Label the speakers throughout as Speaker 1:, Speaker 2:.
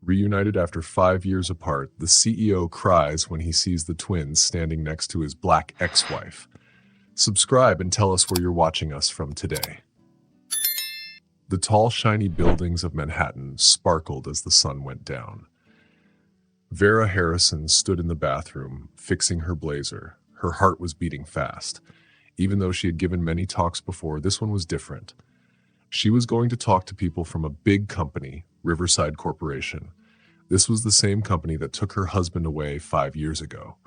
Speaker 1: Reunited after 5 years apart, the CEO cries when he sees the twins standing next to his black ex-wife. Subscribe and tell us where you're watching us from today. The tall, shiny buildings of Manhattan sparkled as the sun went down. Vera Harrison stood in the bathroom, fixing her blazer. Her heart was beating fast. Even though she had given many talks before, this one was different. She was going to talk to people from a big company, Riverside Corporation. This was the same company that took her husband away 5 years ago.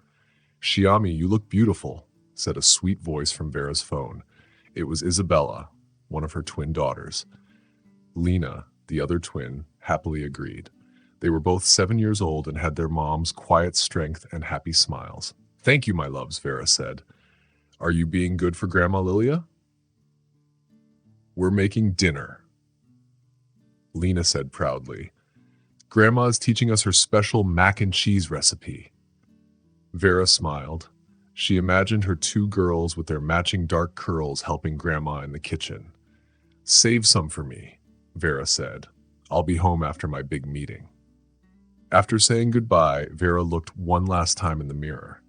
Speaker 1: "Shiami, you look beautiful," said a sweet voice from Vera's phone. It was Isabella, one of her twin daughters. Lena, the other twin, happily agreed. They were both 7 years old and had their mom's quiet strength and happy smiles. "Thank you, my loves," Vera said. "Are you being good for Grandma Lilia?" "We're making dinner," Lena said proudly. "Grandma is teaching us her special mac and cheese recipe." Vera smiled. She imagined her two girls with their matching dark curls helping Grandma in the kitchen. "Save some for me," Vera said. "I'll be home after my big meeting." After saying goodbye, Vera looked one last time in the mirror.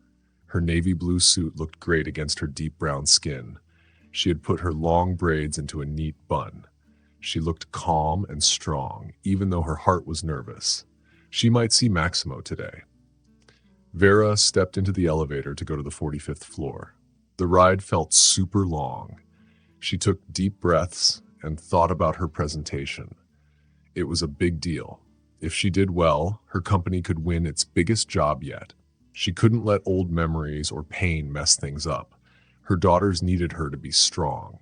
Speaker 1: Her navy blue suit looked great against her deep brown skin. She had put her long braids into a neat bun. She looked calm and strong, even though her heart was nervous. She might see Maximo today. Vera stepped into the elevator to go to the 45th floor. The ride felt super long. She took deep breaths and thought about her presentation. It was a big deal. If she did well, her company could win its biggest job yet. She couldn't let old memories or pain mess things up. Her daughters needed her to be strong.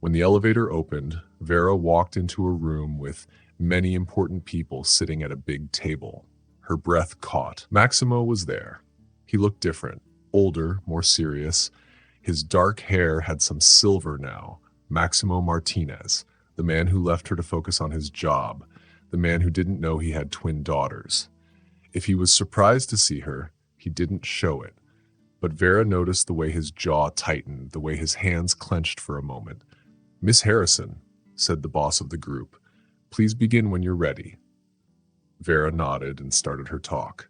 Speaker 1: When the elevator opened, Vera walked into a room with many important people sitting at a big table. Her breath caught. Maximo was there. He looked different, older, more serious. His dark hair had some silver now. Maximo Martinez, the man who left her to focus on his job, the man who didn't know he had twin daughters. If he was surprised to see her, he didn't show it. But Vera noticed the way his jaw tightened, the way his hands clenched for a moment. "Miss Harrison," said the boss of the group, "please begin when you're ready." Vera nodded and started her talk.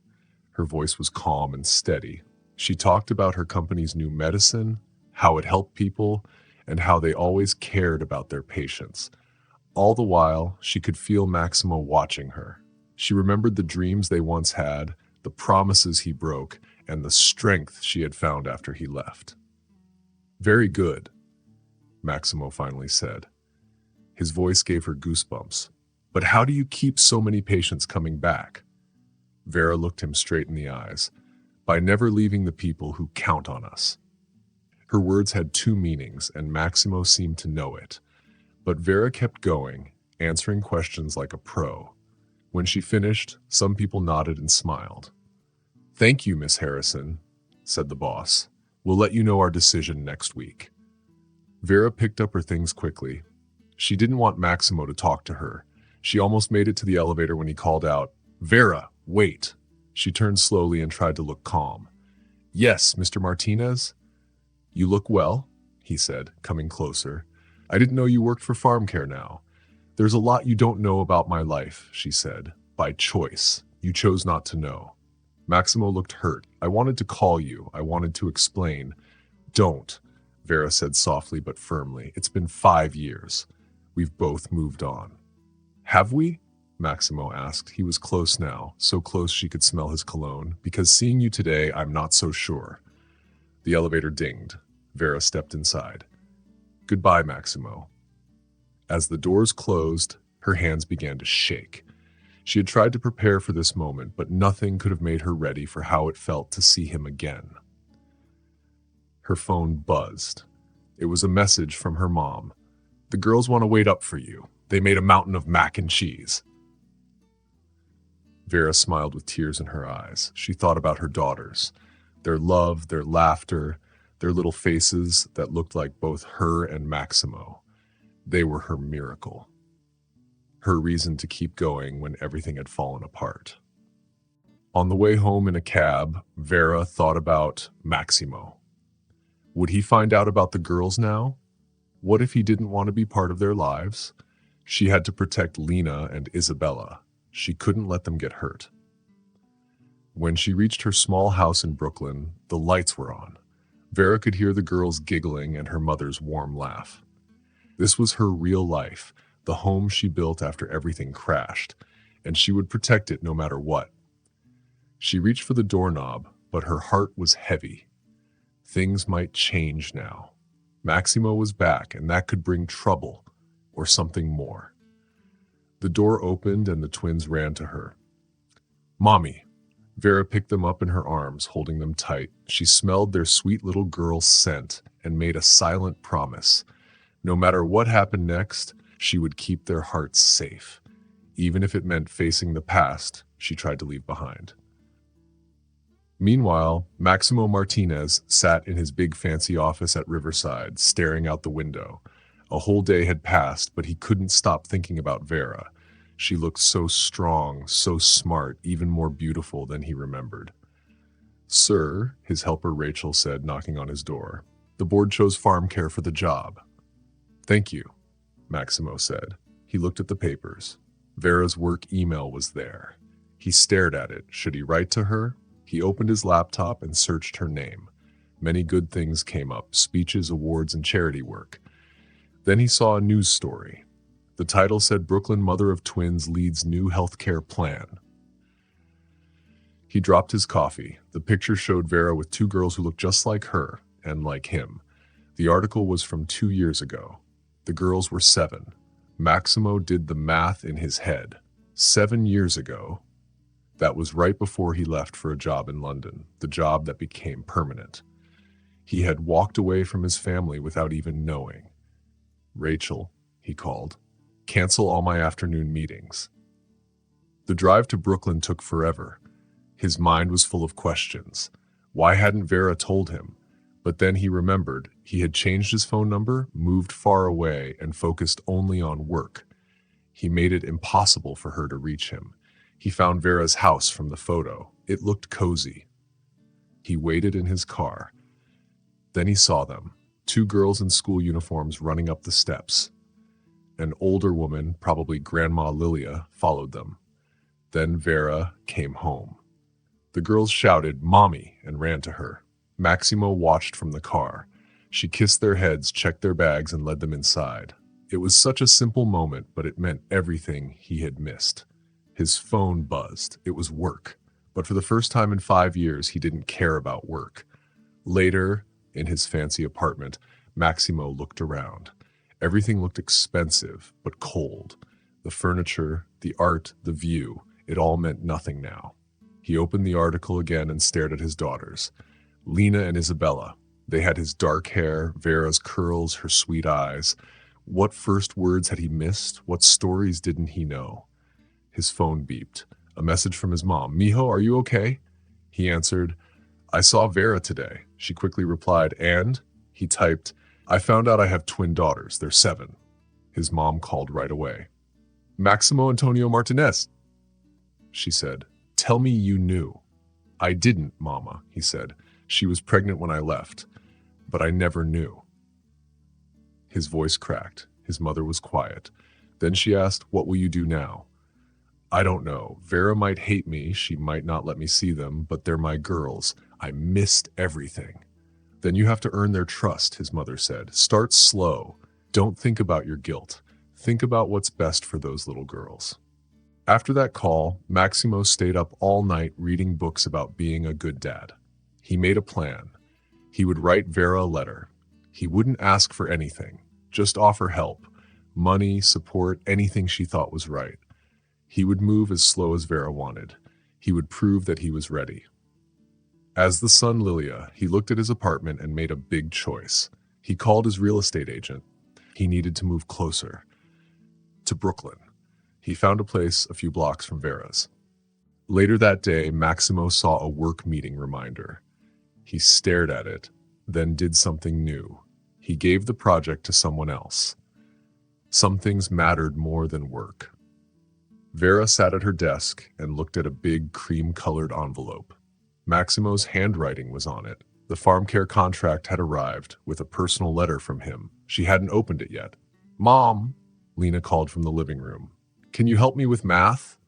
Speaker 1: Her voice was calm and steady. She talked about her company's new medicine, how it helped people, and how they always cared about their patients. All the while, she could feel Maximo watching her. She remembered the dreams they once had, the promises he broke, and the strength she had found after he left. "Very good," Maximo finally said. His voice gave her goosebumps. "But how do you keep so many patients coming back?" Vera looked him straight in the eyes. "By never leaving the people who count on us." Her words had two meanings, and Maximo seemed to know it. But Vera kept going, answering questions like a pro. When she finished, some people nodded and smiled. "Thank you, Miss Harrison," said the boss. "We'll let you know our decision next week." Vera picked up her things quickly. She didn't want Maximo to talk to her. She almost made it to the elevator when he called out, "Vera, wait." She turned slowly and tried to look calm. "Yes, Mr. Martinez?" "You look well," he said, coming closer. "I didn't know you worked for Farm Care now." "There's a lot you don't know about my life," she said. "By choice. You chose not to know." Maximo looked hurt. "I wanted to call you. I wanted to explain." "Don't," Vera said softly but firmly. "It's been 5 years. We've both moved on." "Have we?" Maximo asked. He was close now, so close she could smell his cologne. "Because seeing you today, I'm not so sure." The elevator dinged. Vera stepped inside. "Goodbye, Maximo." As the doors closed, her hands began to shake. She had tried to prepare for this moment, but nothing could have made her ready for how it felt to see him again. Her phone buzzed. It was a message from her mom. "The girls want to wait up for you. They made a mountain of mac and cheese." Vera smiled with tears in her eyes. She thought about her daughters, their love, their laughter, their little faces that looked like both her and Maximo. They were her miracle, her reason to keep going when everything had fallen apart. On the way home in a cab, Vera thought about Maximo. Would he find out about the girls now? What if he didn't want to be part of their lives? She had to protect Lena and Isabella. She couldn't let them get hurt. When she reached her small house in Brooklyn, the lights were on. Vera could hear the girls giggling and her mother's warm laugh. This was her real life, the home she built after everything crashed, and she would protect it no matter what. She reached for the doorknob, but her heart was heavy. Things might change now. Maximo was back, and that could bring trouble, or something more. The door opened and the twins ran to her. "Mommy." Vera picked them up in her arms, holding them tight. She smelled their sweet little girl's scent and made a silent promise. No matter what happened next, she would keep their hearts safe. Even if it meant facing the past she tried to leave behind. Meanwhile, Maximo Martinez sat in his big fancy office at Riverside, staring out the window. A whole day had passed, but he couldn't stop thinking about Vera. She looked so strong, so smart, even more beautiful than he remembered. "Sir," his helper Rachel said, knocking on his door, "the board chose farm care for the job." "Thank you," Maximo said. He looked at the papers. Vera's work email was there. He stared at it. Should he write to her? He opened his laptop and searched her name. Many good things came up: speeches, awards, and charity work. Then he saw a news story. The title said, "Brooklyn Mother of Twins Leads New Healthcare Plan." He dropped his coffee. The picture showed Vera with two girls who looked just like her and like him. The article was from 2 years ago. The girls were 7. Maximo did the math in his head. 7 years ago. That was right before he left for a job in London, the job that became permanent. He had walked away from his family without even knowing. "Rachel," he called, "cancel all my afternoon meetings." The drive to Brooklyn took forever. His mind was full of questions. Why hadn't Vera told him? But then he remembered he had changed his phone number, moved far away, and focused only on work. He made it impossible for her to reach him. He found Vera's house from the photo. It looked cozy. He waited in his car. Then he saw them, 2 girls in school uniforms running up the steps. An older woman, probably Grandma Lilia, followed them. Then Vera came home. The girls shouted, "Mommy," and ran to her. Maximo watched from the car. She kissed their heads, checked their bags, and led them inside. It was such a simple moment, but it meant everything he had missed. His phone buzzed. It was work. But for the first time in 5 years, he didn't care about work. Later, in his fancy apartment, Maximo looked around. Everything looked expensive, but cold. The furniture, the art, the view, it all meant nothing now. He opened the article again and stared at his daughters. Lena and Isabella. They had his dark hair, Vera's curls, her sweet eyes. What first words had he missed? What stories didn't he know? His phone beeped. A message from his mom. "Mijo, are you okay?" He answered, "I saw Vera today." She quickly replied, "And?" He typed, "I found out I have twin daughters. They're 7. His mom called right away. "Maximo Antonio Martinez," she said. "Tell me you knew." "I didn't, Mama," he said. "She was pregnant when I left, but I never knew." His voice cracked. His mother was quiet. Then she asked, "What will you do now?" "I don't know. Vera might hate me. She might not let me see them, but they're my girls. I missed everything." "Then you have to earn their trust," his mother said. "Start slow. Don't think about your guilt. Think about what's best for those little girls." After that call, Maximo stayed up all night reading books about being a good dad. He made a plan. He would write Vera a letter. He wouldn't ask for anything, just offer help, money, support, anything she thought was right. He would move as slow as Vera wanted. He would prove that he was ready. As the son Lilia, he looked at his apartment and made a big choice. He called his real estate agent. He needed to move closer. To Brooklyn. He found a place a few blocks from Vera's. Later that day, Maximo saw a work meeting reminder. He stared at it, then did something new. He gave the project to someone else. Some things mattered more than work. Vera sat at her desk and looked at a big cream-colored envelope. Maximo's handwriting was on it. The farm care contract had arrived with a personal letter from him. She hadn't opened it yet. "Mom," Lena called from the living room. "Can you help me with math?"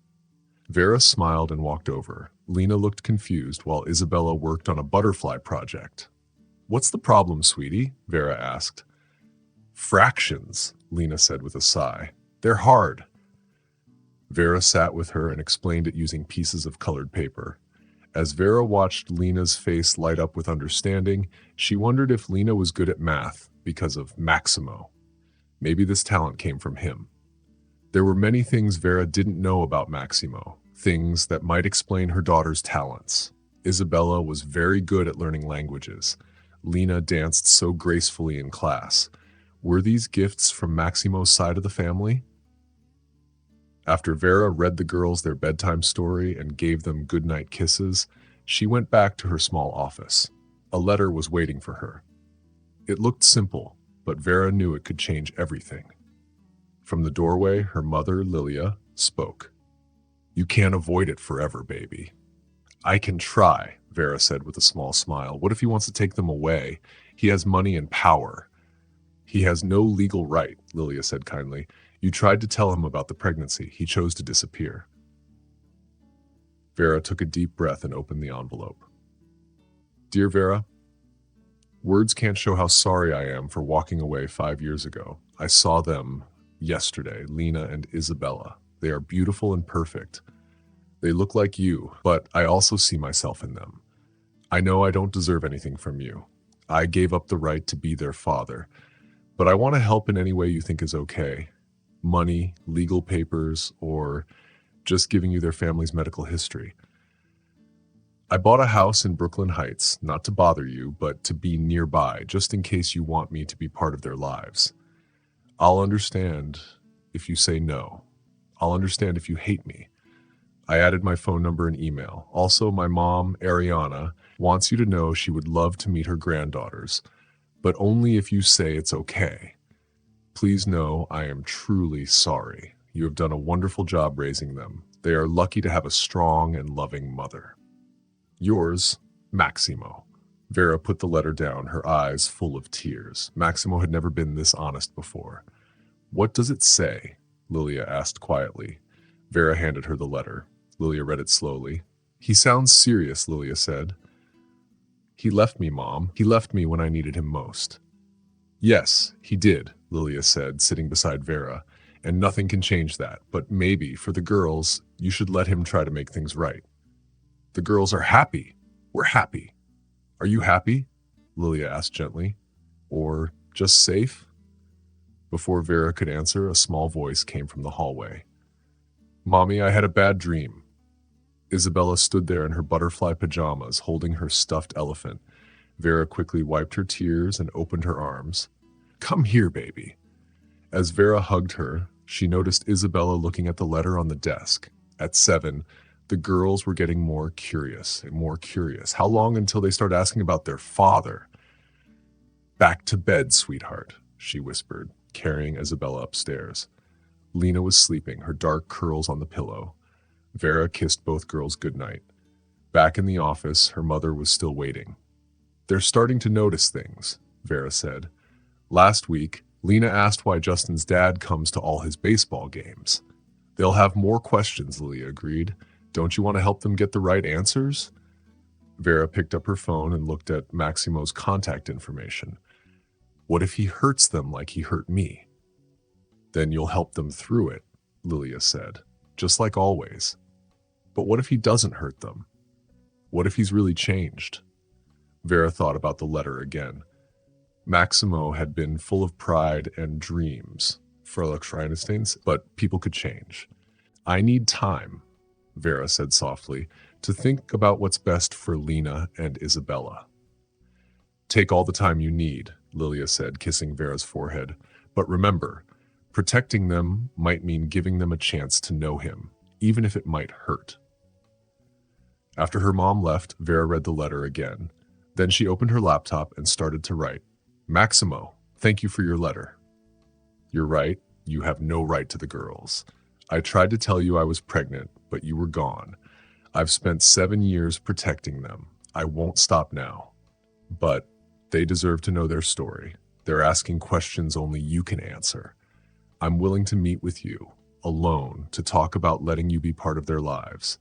Speaker 1: Vera smiled and walked over. Lena looked confused while Isabella worked on a butterfly project. "What's the problem, sweetie?" Vera asked. "Fractions," Lena said with a sigh. "They're hard." Vera sat with her and explained it using pieces of colored paper. As Vera watched Lena's face light up with understanding, she wondered if Lena was good at math because of Maximo. Maybe this talent came from him. There were many things Vera didn't know about Maximo, things that might explain her daughter's talents. Isabella was very good at learning languages. Lena danced so gracefully in class. Were these gifts from Maximo's side of the family? After Vera read the girls their bedtime story and gave them goodnight kisses, she went back to her small office. A letter was waiting for her. It looked simple, but Vera knew it could change everything. From the doorway, her mother, Lilia, spoke. "You can't avoid it forever, baby." "I can try," Vera said with a small smile. "What if he wants to take them away? He has money and power." "He has no legal right," Lilia said kindly. "You tried to tell him about the pregnancy. He chose to disappear." Vera took a deep breath and opened the envelope. "Dear Vera, words can't show how sorry I am for walking away 5 years ago. I saw them yesterday, Lena and Isabella. They are beautiful and perfect. They look like you, but I also see myself in them. I know I don't deserve anything from you. I gave up the right to be their father, but I want to help in any way you think is okay. Money, legal papers, or just giving you their family's medical history. I bought a house in Brooklyn Heights, not to bother you, but to be nearby, just in case you want me to be part of their lives. I'll understand if you say no. I'll understand if you hate me. I added my phone number and email. Also, my mom, Ariana, wants you to know she would love to meet her granddaughters, but only if you say it's okay. Please know I am truly sorry. You have done a wonderful job raising them. They are lucky to have a strong and loving mother. Yours, Maximo." Vera put the letter down, her eyes full of tears. Maximo had never been this honest before. "What does it say?" Lilia asked quietly. Vera handed her the letter. Lilia read it slowly. "He sounds serious," Lilia said. "He left me, Mom. He left me when I needed him most." "Yes, he did," Lilia said, sitting beside Vera, "and nothing can change that. But maybe, for the girls, you should let him try to make things right." "The girls are happy. We're happy. Are you happy?" Lilia asked gently. "Or just safe?" Before Vera could answer, a small voice came from the hallway. "Mommy, I had a bad dream." Isabella stood there in her butterfly pajamas, holding her stuffed elephant. Vera quickly wiped her tears and opened her arms. "Come here, baby." As Vera hugged her, she noticed Isabella looking at the letter on the desk. At 7, the girls were getting more curious and more curious. How long until they start asking about their father? "Back to bed, sweetheart," she whispered, carrying Isabella upstairs. Lena was sleeping, her dark curls on the pillow. Vera kissed both girls goodnight. Back in the office, her mother was still waiting. "They're starting to notice things," Vera said. "Last week, Lena asked why Justin's dad comes to all his baseball games." "They'll have more questions," Lilia agreed. "Don't you want to help them get the right answers?" Vera picked up her phone and looked at Maximo's contact information. "What if he hurts them like he hurt me?" "Then you'll help them through it," Lilia said, "just like always." "But what if he doesn't hurt them? What if he's really changed?" Vera thought about the letter again. Maximo had been full of pride and dreams for Reunited, but people could change. "I need time," Vera said softly, "to think about what's best for Lena and Isabella." "Take all the time you need," Lilia said, kissing Vera's forehead. "But remember, protecting them might mean giving them a chance to know him, even if it might hurt." After her mom left, Vera read the letter again. Then she opened her laptop and started to write. "Maximo, thank you for your letter. You're right, you have no right to the girls. I tried to tell you I was pregnant, but you were gone. I've spent 7 years protecting them. I won't stop now. But they deserve to know their story. They're asking questions only you can answer. I'm willing to meet with you. alone, to talk about letting you be part of their lives.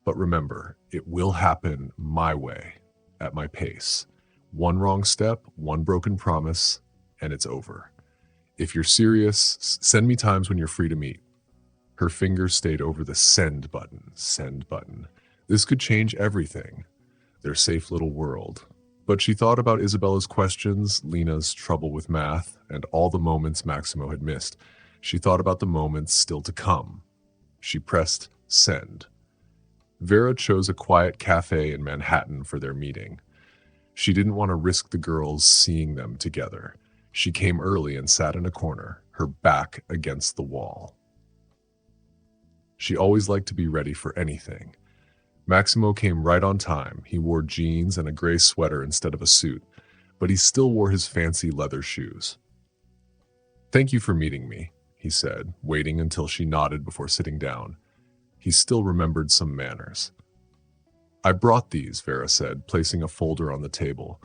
Speaker 1: But remember, it will happen my way, at my pace. One wrong step, one broken promise, and it's over. If you're serious, send me times when you're free to meet. Her finger stayed over the send button, send button. This could change everything, their safe little world. But she thought about Isabella's questions, Lena's trouble with math, and all the moments Maximo had missed. She thought about the moments still to come. She pressed send. Vera chose a quiet cafe in Manhattan for their meeting. She didn't want to risk the girls seeing them together. She came early and sat in a corner, her back against the wall. She always liked to be ready for anything. Maximo came right on time. He wore jeans and a gray sweater instead of a suit, but he still wore his fancy leather shoes. "Thank you for meeting me," he said, waiting until she nodded before sitting down. He still remembered some manners. "I brought these," Vera said, placing a folder on the table.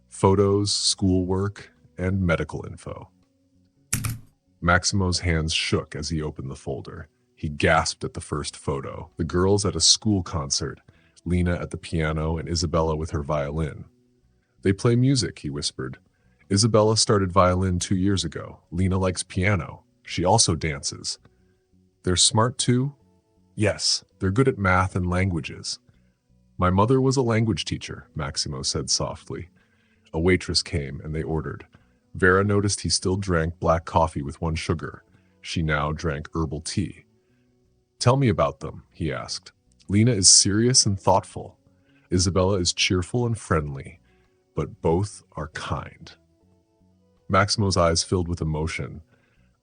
Speaker 1: Photos, schoolwork, and medical info. Maximo's hands shook as he opened the folder. He gasped at the first photo. The girls at a school concert, Lena at the piano and Isabella with her violin. "They play music," he whispered. "Isabella started violin 2 years ago. Lena likes piano. She also dances." "They're smart too?" "Yes, they're good at math and languages." "My mother was a language teacher," Maximo said softly. A waitress came and they ordered. Vera noticed he still drank black coffee with 1 sugar. She now drank herbal tea. "Tell me about them," he asked. "Lena is serious and thoughtful. Isabella is cheerful and friendly, but both are kind." Maximo's eyes filled with emotion.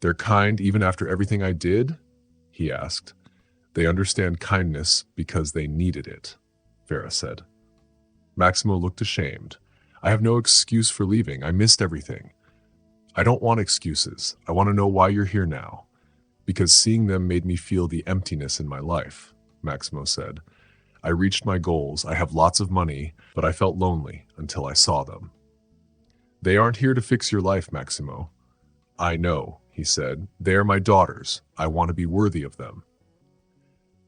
Speaker 1: "They're kind even after everything I did?" he asked. "They understand kindness because they needed it," Vera said. Maximo looked ashamed. "I have no excuse for leaving. I missed everything." "I don't want excuses. I want to know why you're here now." "Because seeing them made me feel the emptiness in my life," Maximo said. "I reached my goals. I have lots of money, but I felt lonely until I saw them." "They aren't here to fix your life, Maximo." "I know," he said. "They are my daughters. I want to be worthy of them."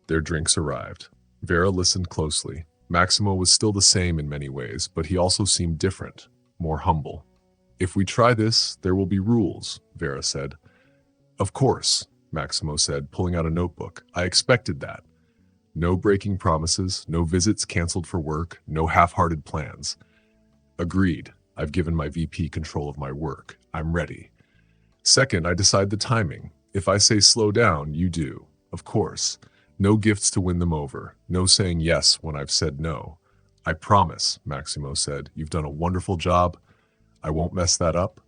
Speaker 1: Their drinks arrived. Vera listened closely. Maximo was still the same in many ways, but he also seemed different, more humble. "If we try this, there will be rules," Vera said. "Of course," Maximo said, pulling out a notebook. "I expected that. No breaking promises, no visits canceled for work, no half-hearted plans." "Agreed. I've given my VP control of my work. I'm ready." "Second, I decide the timing. If I say slow down, you do. Of course. No gifts to win them over. No saying yes when I've said no." "I promise," Maximo said. "You've done a wonderful job. I won't mess that up."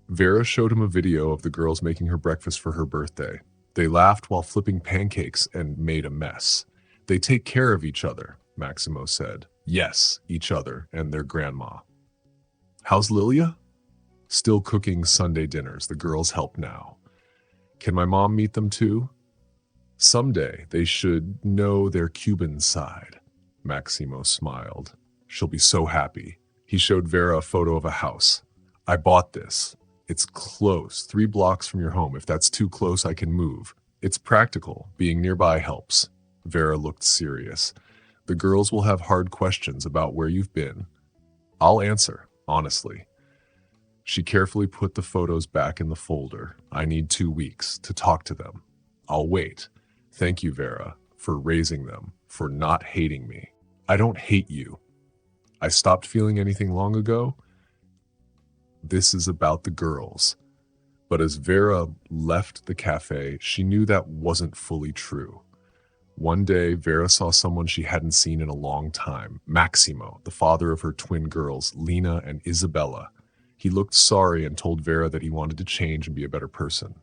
Speaker 1: Vera showed him a video of the girls making her breakfast for her birthday. They laughed while flipping pancakes and made a mess. "They take care of each other," Maximo said. "Yes, each other and their grandma." "How's Lilia?" "Still cooking Sunday dinners. The girls help now." "Can my mom meet them too?" "Someday they should know their Cuban side." Maximo smiled. "She'll be so happy." He showed Vera a photo of a house. "I bought this. It's close, 3 blocks from your home. If that's too close, I can move. It's practical. Being nearby helps." Vera looked serious. "The girls will have hard questions about where you've been. I'll answer, honestly." She carefully put the photos back in the folder. "I need 2 weeks to talk to them. I'll wait. Thank you, Vera, for raising them, for not hating me." "I don't hate you. I stopped feeling anything long ago. This is about the girls." But as Vera left the cafe, she knew that wasn't fully true. One day, Vera saw someone she hadn't seen in a long time, Maximo, the father of her twin girls, Lena and Isabella. He looked sorry and told Vera that he wanted to change and be a better person.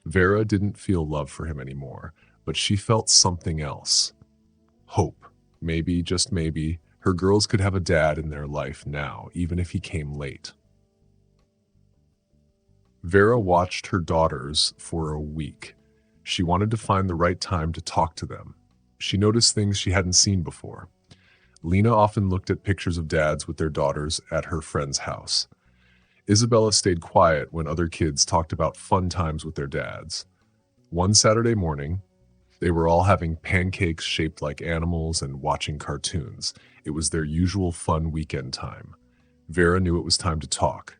Speaker 1: Vera didn't feel love for him anymore, but she felt something else. Hope. Maybe, just maybe, her girls could have a dad in their life now, even if he came late. Vera watched her daughters for a week. She wanted to find the right time to talk to them. She noticed things she hadn't seen before. Lena often looked at pictures of dads with their daughters at her friend's house. Isabella stayed quiet when other kids talked about fun times with their dads. One Saturday morning, they were all having pancakes shaped like animals and watching cartoons. It was their usual fun weekend time. Vera knew it was time to talk.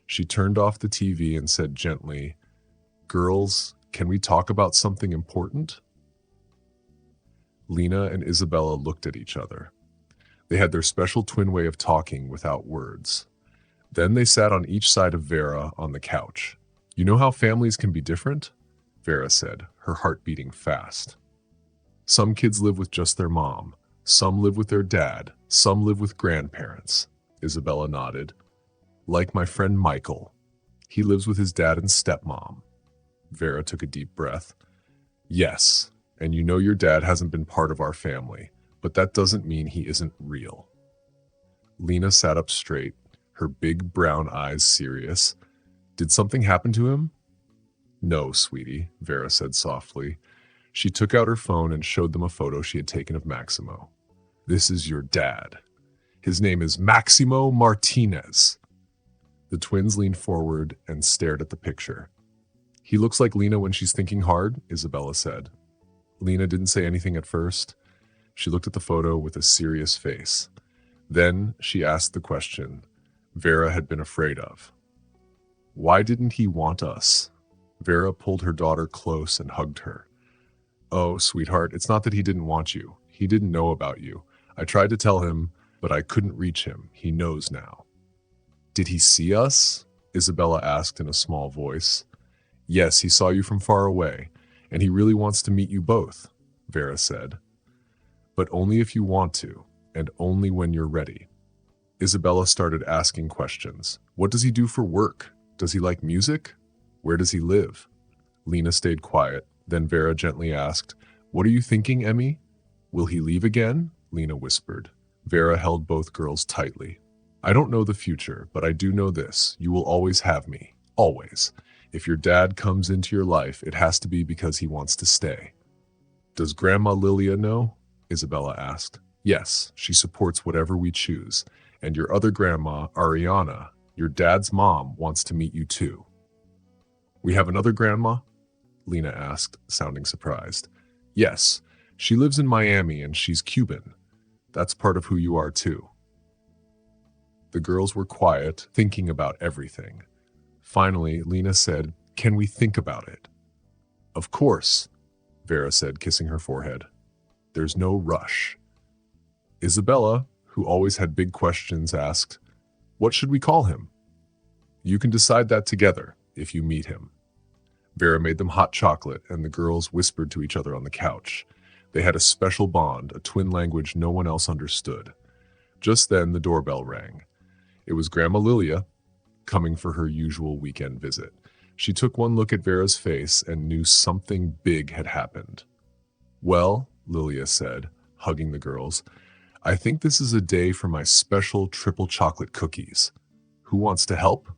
Speaker 1: She turned off the TV and said gently, "Girls, can we talk about something important?" Lena and Isabella looked at each other. They had their special twin way of talking without words. Then they sat on each side of Vera on the couch. "You know how families can be different?" Vera said, her heart beating fast. "Some kids live with just their mom. Some live with their dad. Some live with grandparents." Isabella nodded. "Like my friend Michael. He lives with his dad and stepmom." Vera took a deep breath. "Yes, and you know your dad hasn't been part of our family, but that doesn't mean he isn't real." Lena sat up straight, her big brown eyes serious. "Did something happen to him?" "No, sweetie," Vera said softly. She took out her phone and showed them a photo she had taken of Maximo. "This is your dad. His name is Maximo Martinez." The twins leaned forward and stared at the picture. "He looks like Lena when she's thinking hard," Isabella said. Lena didn't say anything at first. She looked at the photo with a serious face. Then she asked the question Vera had been afraid of. "Why didn't he want us?" Vera pulled her daughter close and hugged her. "Oh, sweetheart, it's not that he didn't want you. He didn't know about you. I tried to tell him, but I couldn't reach him. He knows now." "Did he see us?" Isabella asked in a small voice. "Yes, he saw you from far away, and he really wants to meet you both," Vera said. "But only if you want to, and only when you're ready." Isabella started asking questions. "What does he do for work? Does he like music? Where does he live?" Lena stayed quiet. Then Vera gently asked, "What are you thinking, Emmy? Will he leave again?" Lena whispered. Vera held both girls tightly. "I don't know the future, but I do know this. You will always have me. Always. If your dad comes into your life, it has to be because he wants to stay." "Does Grandma Lilia know?" Isabella asked. "Yes, she supports whatever we choose. And your other grandma, Ariana, your dad's mom, wants to meet you too." "We have another grandma?" Lena asked, sounding surprised. "Yes, she lives in Miami and she's Cuban. That's part of who you are too." The girls were quiet, thinking about everything. Finally, Lena said, "Can we think about it?" "Of course," Vera said, kissing her forehead. "There's no rush." Isabella, who always had big questions, asked, "What should we call him?" "You can decide that together if you meet him." Vera made them hot chocolate, and the girls whispered to each other on the couch. They had a special bond, a twin language no one else understood. Just then, the doorbell rang. It was Grandma Lilia, coming for her usual weekend visit. She took one look at Vera's face and knew something big had happened. "Well," Lilia said, hugging the girls, "I think this is a day for my special triple chocolate cookies. Who wants to help?"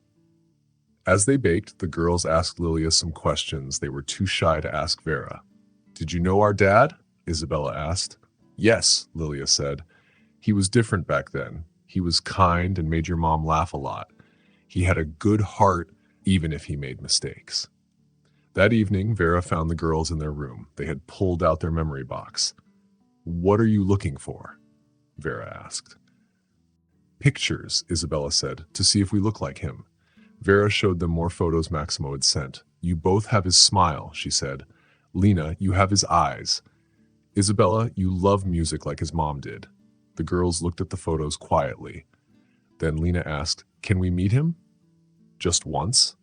Speaker 1: As they baked, the girls asked Lilia some questions they were too shy to ask Vera. "Did you know our dad?" Isabella asked. "Yes," Lilia said. "He was different back then. He was kind and made your mom laugh a lot. He had a good heart, even if he made mistakes." That evening, Vera found the girls in their room. They had pulled out their memory box. "What are you looking for?" Vera asked. "Pictures," Isabella said, "to see if we look like him." Vera showed them more photos Maximo had sent. "You both have his smile," she said. "Lena, you have his eyes. Isabella, you love music like his mom did." The girls looked at the photos quietly. Then Lena asked, "Can we meet him?" "Just once?"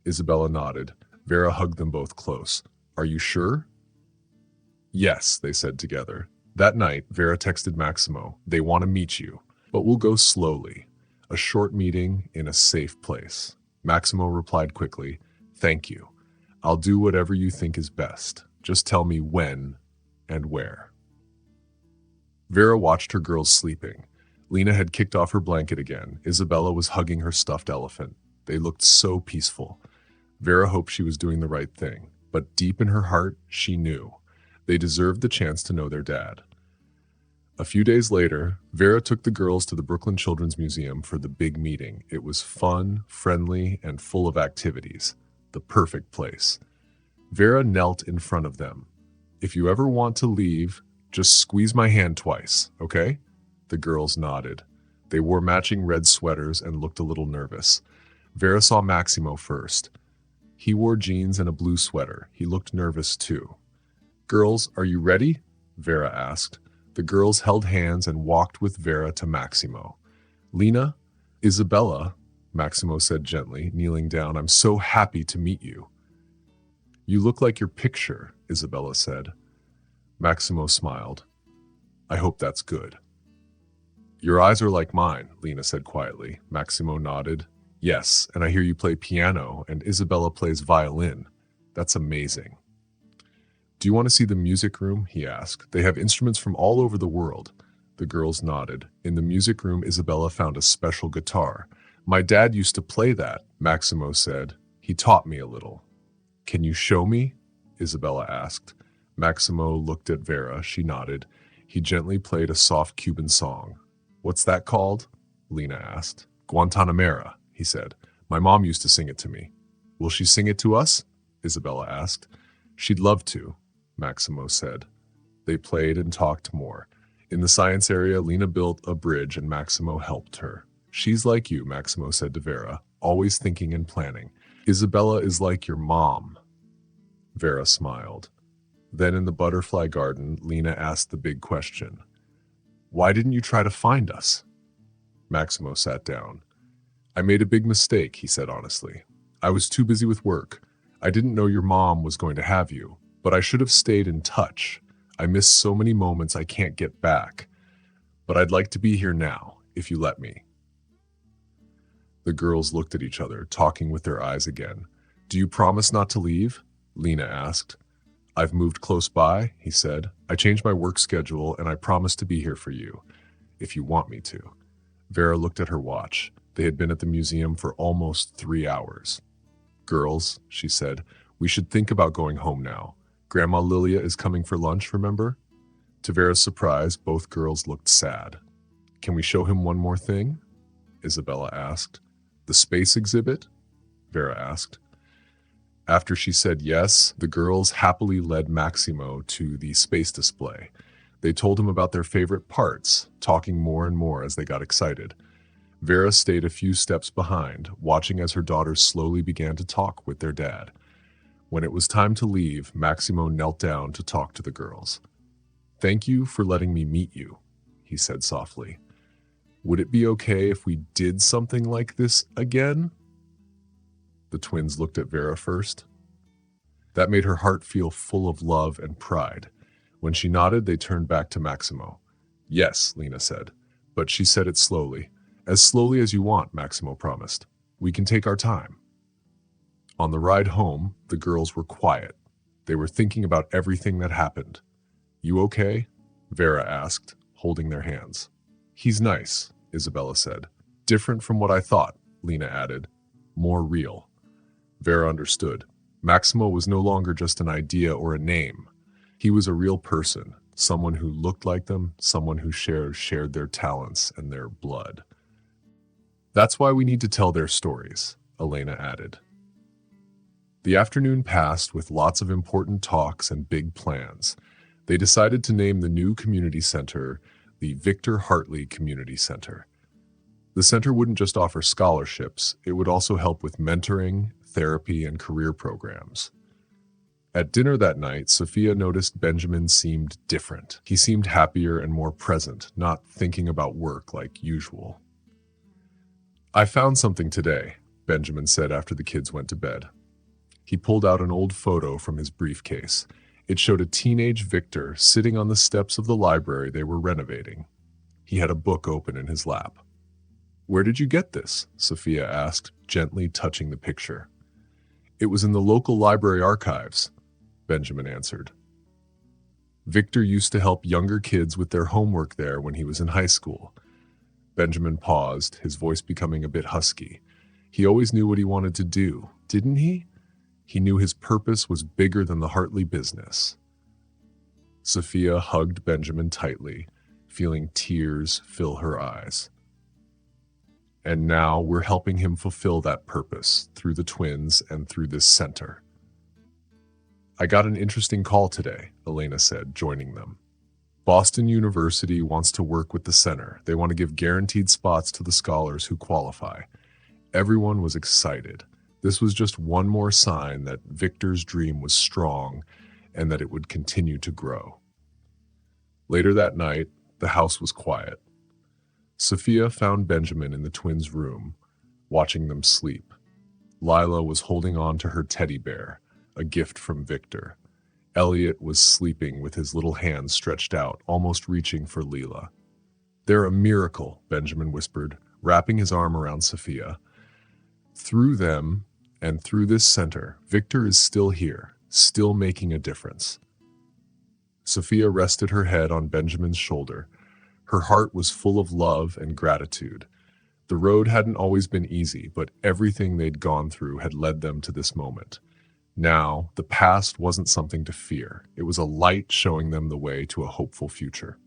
Speaker 1: Isabella nodded. Vera hugged them both close. "Are you sure?" "Yes," they said together. That night, Vera texted Maximo, "They want to meet you, but we'll go slowly. A short meeting in a safe place." Maximo replied quickly, "Thank you. I'll do whatever you think is best. Just tell me when and where." Vera watched her girls sleeping. Lena had kicked off her blanket again. Isabella was hugging her stuffed elephant. They looked so peaceful. Vera hoped she was doing the right thing, but deep in her heart, she knew. They deserved the chance to know their dad. A few days later, Vera took the girls to the Brooklyn Children's Museum for the big meeting. It was fun, friendly, and full of activities. The perfect place. Vera knelt in front of them. "If you ever want to leave, just squeeze my hand twice, okay?" The girls nodded. They wore matching red sweaters and looked a little nervous. Vera saw Maximo first. He wore jeans and a blue sweater. He looked nervous too. "Girls, are you ready?" Vera asked. The girls held hands and walked with Vera to Maximo. "Lena, Isabella," Maximo said gently, kneeling down, "I'm so happy to meet you." "You look like your picture," Isabella said. Maximo smiled. "I hope that's good." "Your eyes are like mine," Lena said quietly. Maximo nodded. "Yes, and I hear you play piano, and Isabella plays violin. That's amazing." "Do you want to see the music room?" he asked. "They have instruments from all over the world." The girls nodded. In the music room, Isabella found a special guitar. "My dad used to play that," Maximo said. "He taught me a little." "Can you show me?" Isabella asked. Maximo looked at Vera. She nodded. He gently played a soft Cuban song. "What's that called?" Lena asked. "Guantanamera," he said. "My mom used to sing it to me." "Will she sing it to us?" Isabella asked. "She'd love to," Maximo said. They played and talked more. In the science area, Lena built a bridge and Maximo helped her. "She's like you," Maximo said to Vera, "always thinking and planning. Isabella is like your mom." Vera smiled. Then in the butterfly garden, Lena asked the big question. "Why didn't you try to find us?" Maximo sat down. "I made a big mistake," he said honestly. "I was too busy with work. I didn't know your mom was going to have you, but I should have stayed in touch. I missed so many moments I can't get back. But I'd like to be here now, if you let me." The girls looked at each other, talking with their eyes again. "Do you promise not to leave?" Lena asked. "I've moved close by," he said. "I changed my work schedule, and I promise to be here for you, if you want me to." Vera looked at her watch. They had been at the museum for almost 3 hours. "Girls," she said, "we should think about going home now. Grandma Lilia is coming for lunch, remember?" To Vera's surprise, both girls looked sad. "Can we show him one more thing?" Isabella asked. "The space exhibit?" Vera asked. After she said yes, the girls happily led Maximo to the space display. They told him about their favorite parts, talking more and more as they got excited. Vera stayed a few steps behind, watching as her daughters slowly began to talk with their dad. When it was time to leave, Maximo knelt down to talk to the girls. "Thank you for letting me meet you," he said softly. "Would it be okay if we did something like this again?" The twins looked at Vera first. That made her heart feel full of love and pride. When she nodded, they turned back to Maximo. "Yes," Lena said, but she said it slowly. "As slowly as you want," Maximo promised. "We can take our time." On the ride home, the girls were quiet. They were thinking about everything that happened. "You okay?" Vera asked, holding their hands. "He's nice," Isabella said. "Different from what I thought," Lena added. "More real." Vera understood. Maximo was no longer just an idea or a name. He was a real person, someone who looked like them, someone who shared their talents and their blood. "That's why we need to tell their stories," Elena added. The afternoon passed with lots of important talks and big plans. They decided to name the new community center the Victor Hartley Community Center. The center wouldn't just offer scholarships, it would also help with mentoring, therapy, and career programs. At dinner that night, Sophia noticed Benjamin seemed different. He seemed happier and more present, not thinking about work like usual. "I found something today," Benjamin said after the kids went to bed. He pulled out an old photo from his briefcase. It showed a teenage Victor sitting on the steps of the library they were renovating. He had a book open in his lap. "Where did you get this?" Sophia asked, gently touching the picture. "It was in the local library archives," Benjamin answered. "Victor used to help younger kids with their homework there when he was in high school." Benjamin paused, his voice becoming a bit husky. "He always knew what he wanted to do, didn't he? He knew his purpose was bigger than the Hartley business." Sophia hugged Benjamin tightly, feeling tears fill her eyes. And now we're helping him fulfill that purpose through the twins and through this center. I got an interesting call today, Elena said, joining them. Boston University wants to work with the center. They want to give guaranteed spots to the scholars who qualify. Everyone was excited. This was just one more sign that Victor's dream was strong and that it would continue to grow. Later that night, the house was quiet. Sophia found Benjamin in the twins' room, watching them sleep. Lila was holding on to her teddy bear, a gift from Victor. Elliot was sleeping with his little hands stretched out, almost reaching for Leela. "They're a miracle," Benjamin whispered, wrapping his arm around Sophia. "Through them and through this center, Victor is still here, still making a difference." Sophia rested her head on Benjamin's shoulder. Her heart was full of love and gratitude. The road hadn't always been easy, but everything they'd gone through had led them to this moment. Now, the past wasn't something to fear. It was a light showing them the way to a hopeful future.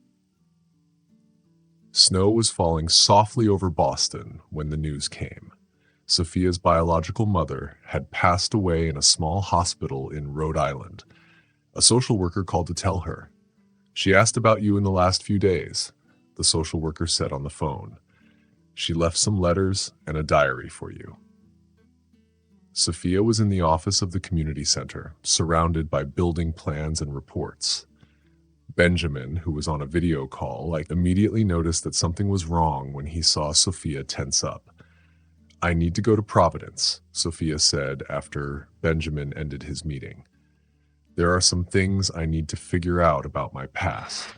Speaker 1: Snow was falling softly over Boston when the news came. Sophia's biological mother had passed away in a small hospital in Rhode Island. A social worker called to tell her. "She asked about you in the last few days," the social worker said on the phone. "She left some letters and a diary for you." Sophia was in the office of the community center, surrounded by building plans and reports. Benjamin, who was on a video call, immediately noticed that something was wrong when he saw Sophia tense up. "I need to go to Providence," Sophia said after Benjamin ended his meeting. "There are some things I need to figure out about my past."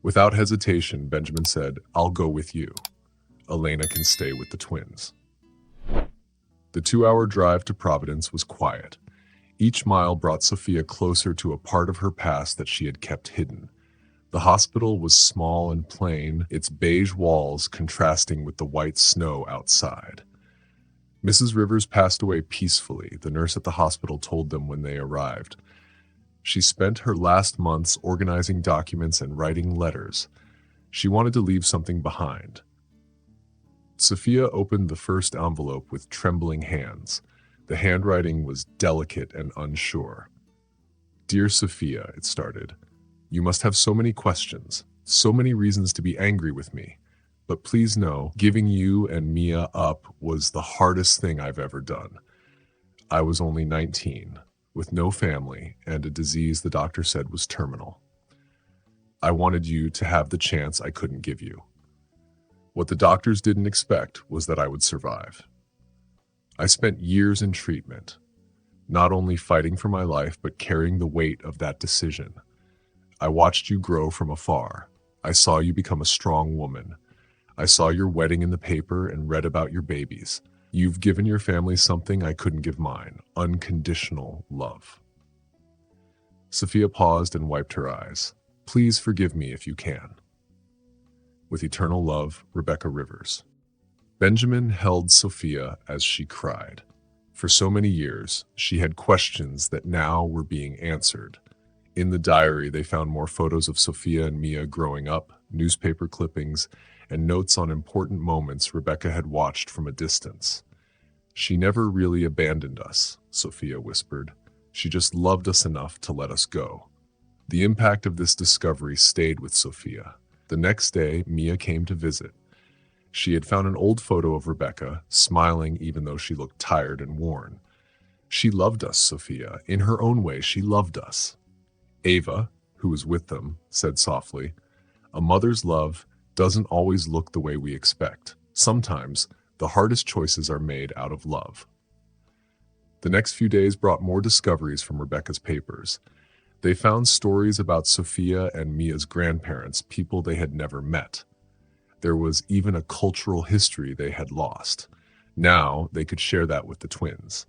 Speaker 1: Without hesitation, Benjamin said, "I'll go with you. Elena can stay with the twins." The 2-hour drive to Providence was quiet. Each mile brought Sophia closer to a part of her past that she had kept hidden. The hospital was small and plain, its beige walls contrasting with the white snow outside. Mrs. Rivers passed away peacefully, the nurse at the hospital told them when they arrived. She spent her last months organizing documents and writing letters. She wanted to leave something behind. Sophia opened the first envelope with trembling hands. The handwriting was delicate and unsure. "Dear Sophia," it started, "you must have so many questions, so many reasons to be angry with me. But please know, giving you and Mia up was the hardest thing I've ever done. I was only 19, with no family, and a disease the doctor said was terminal. I wanted you to have the chance I couldn't give you. What the doctors didn't expect was that I would survive. I spent years in treatment, not only fighting for my life, but carrying the weight of that decision. I watched you grow from afar. I saw you become a strong woman. I saw your wedding in the paper and read about your babies. You've given your family something I couldn't give mine, unconditional love." Sophia paused and wiped her eyes. "Please forgive me if you can. With eternal love, Rebecca Rivers." Benjamin held Sophia as she cried. For so many years, she had questions that now were being answered. In the diary, they found more photos of Sophia and Mia growing up, newspaper clippings, and notes on important moments Rebecca had watched from a distance. "She never really abandoned us," Sophia whispered. "She just loved us enough to let us go." The impact of this discovery stayed with Sophia. The next day, Mia came to visit. She had found an old photo of Rebecca, smiling even though she looked tired and worn. "She loved us, Sophia. In her own way, she loved us." Ava, who was with them, said softly, "A mother's love doesn't always look the way we expect. Sometimes, the hardest choices are made out of love." The next few days brought more discoveries from Rebecca's papers. They found stories about Sophia and Mia's grandparents, people they had never met. There was even a cultural history they had lost. Now they could share that with the twins.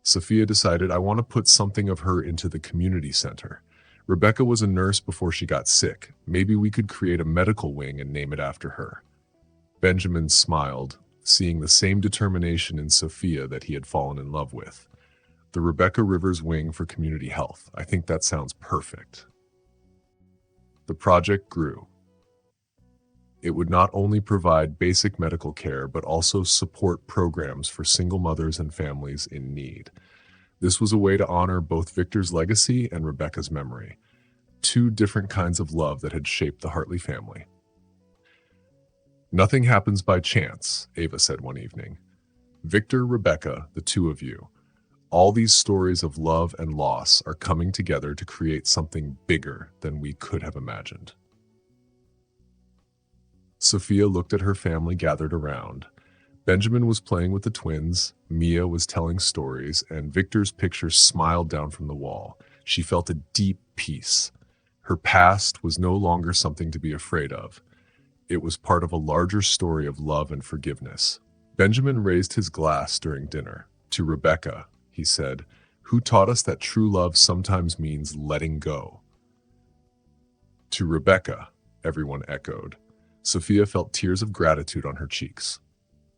Speaker 1: Sophia decided, "I want to put something of her into the community center. Rebecca was a nurse before she got sick. Maybe we could create a medical wing and name it after her." Benjamin smiled, seeing the same determination in Sophia that he had fallen in love with. "The Rebecca Rivers Wing for Community Health. I think that sounds perfect." The project grew. It would not only provide basic medical care, but also support programs for single mothers and families in need. This was a way to honor both Victor's legacy and Rebecca's memory, two different kinds of love that had shaped the Hartley family. "Nothing happens by chance," Ava said one evening. "Victor, Rebecca, the two of you, all these stories of love and loss are coming together to create something bigger than we could have imagined." Sophia looked at her family gathered around. Benjamin was playing with the twins, Mia was telling stories, and Victor's picture smiled down from the wall. She felt a deep peace. Her past was no longer something to be afraid of. It was part of a larger story of love and forgiveness. Benjamin raised his glass during dinner. "To Rebecca," he said, "who taught us that true love sometimes means letting go." "To Rebecca," everyone echoed. Sophia felt tears of gratitude on her cheeks.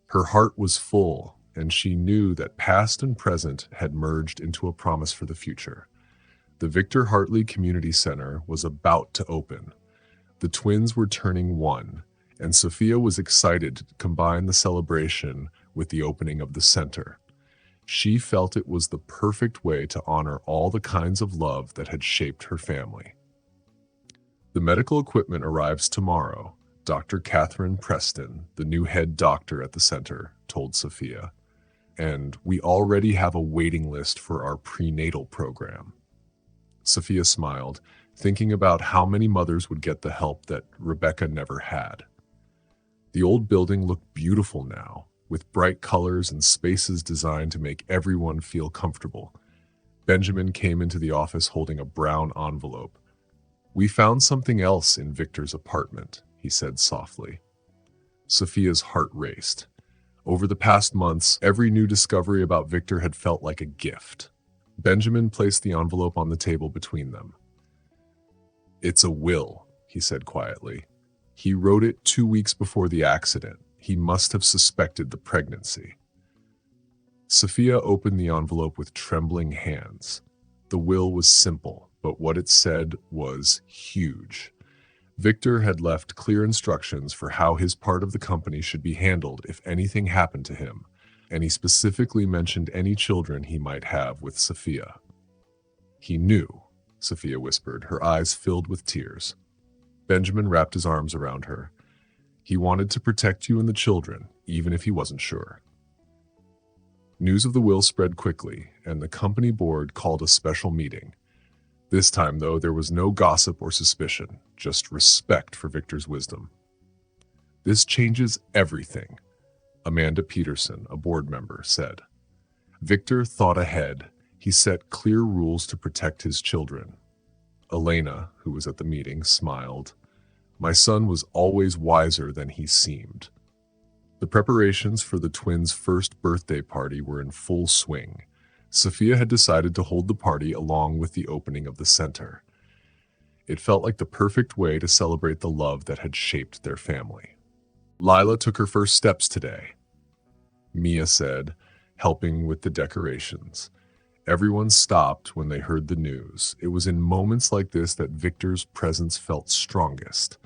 Speaker 1: Her heart was full, and she knew that past and present had merged into a promise for the future. The Victor Hartley Community Center was about to open. The twins were turning 1, and Sophia was excited to combine the celebration with the opening of the center. She felt it was the perfect way to honor all the kinds of love that had shaped her family. "The medical equipment arrives tomorrow," Dr. Catherine Preston, the new head doctor at the center, told Sophia. "And we already have a waiting list for our prenatal program." Sophia smiled, thinking about how many mothers would get the help that Rebecca never had. The old building looked beautiful now, with bright colors and spaces designed to make everyone feel comfortable. Benjamin came into the office holding a brown envelope. "We found something else in Victor's apartment," he said softly. Sophia's heart raced. Over the past months, every new discovery about Victor had felt like a gift. Benjamin placed the envelope on the table between them. "It's a will," he said quietly. "He wrote it 2 weeks before the accident. He must have suspected the pregnancy." Sophia opened the envelope with trembling hands. The will was simple, but what it said was huge. Victor had left clear instructions for how his part of the company should be handled if anything happened to him, and he specifically mentioned any children he might have with Sophia. "He knew," Sophia whispered, her eyes filled with tears. Benjamin wrapped his arms around her. "He wanted to protect you and the children, even if he wasn't sure." News of the will spread quickly, and the company board called a special meeting. This time, though, there was no gossip or suspicion, just respect for Victor's wisdom. "This changes everything," Amanda Peterson, a board member, said. Victor thought ahead. He set clear rules to protect his children. Elena, who was at the meeting, smiled. "My son was always wiser than he seemed." The preparations for the twins' first birthday party were in full swing. Sophia had decided to hold the party along with the opening of the center. It felt like the perfect way to celebrate the love that had shaped their family. "Lila took her first steps today," Mia said, helping with the decorations. Everyone stopped when they heard the news. It was in moments like this that Victor's presence felt strongest.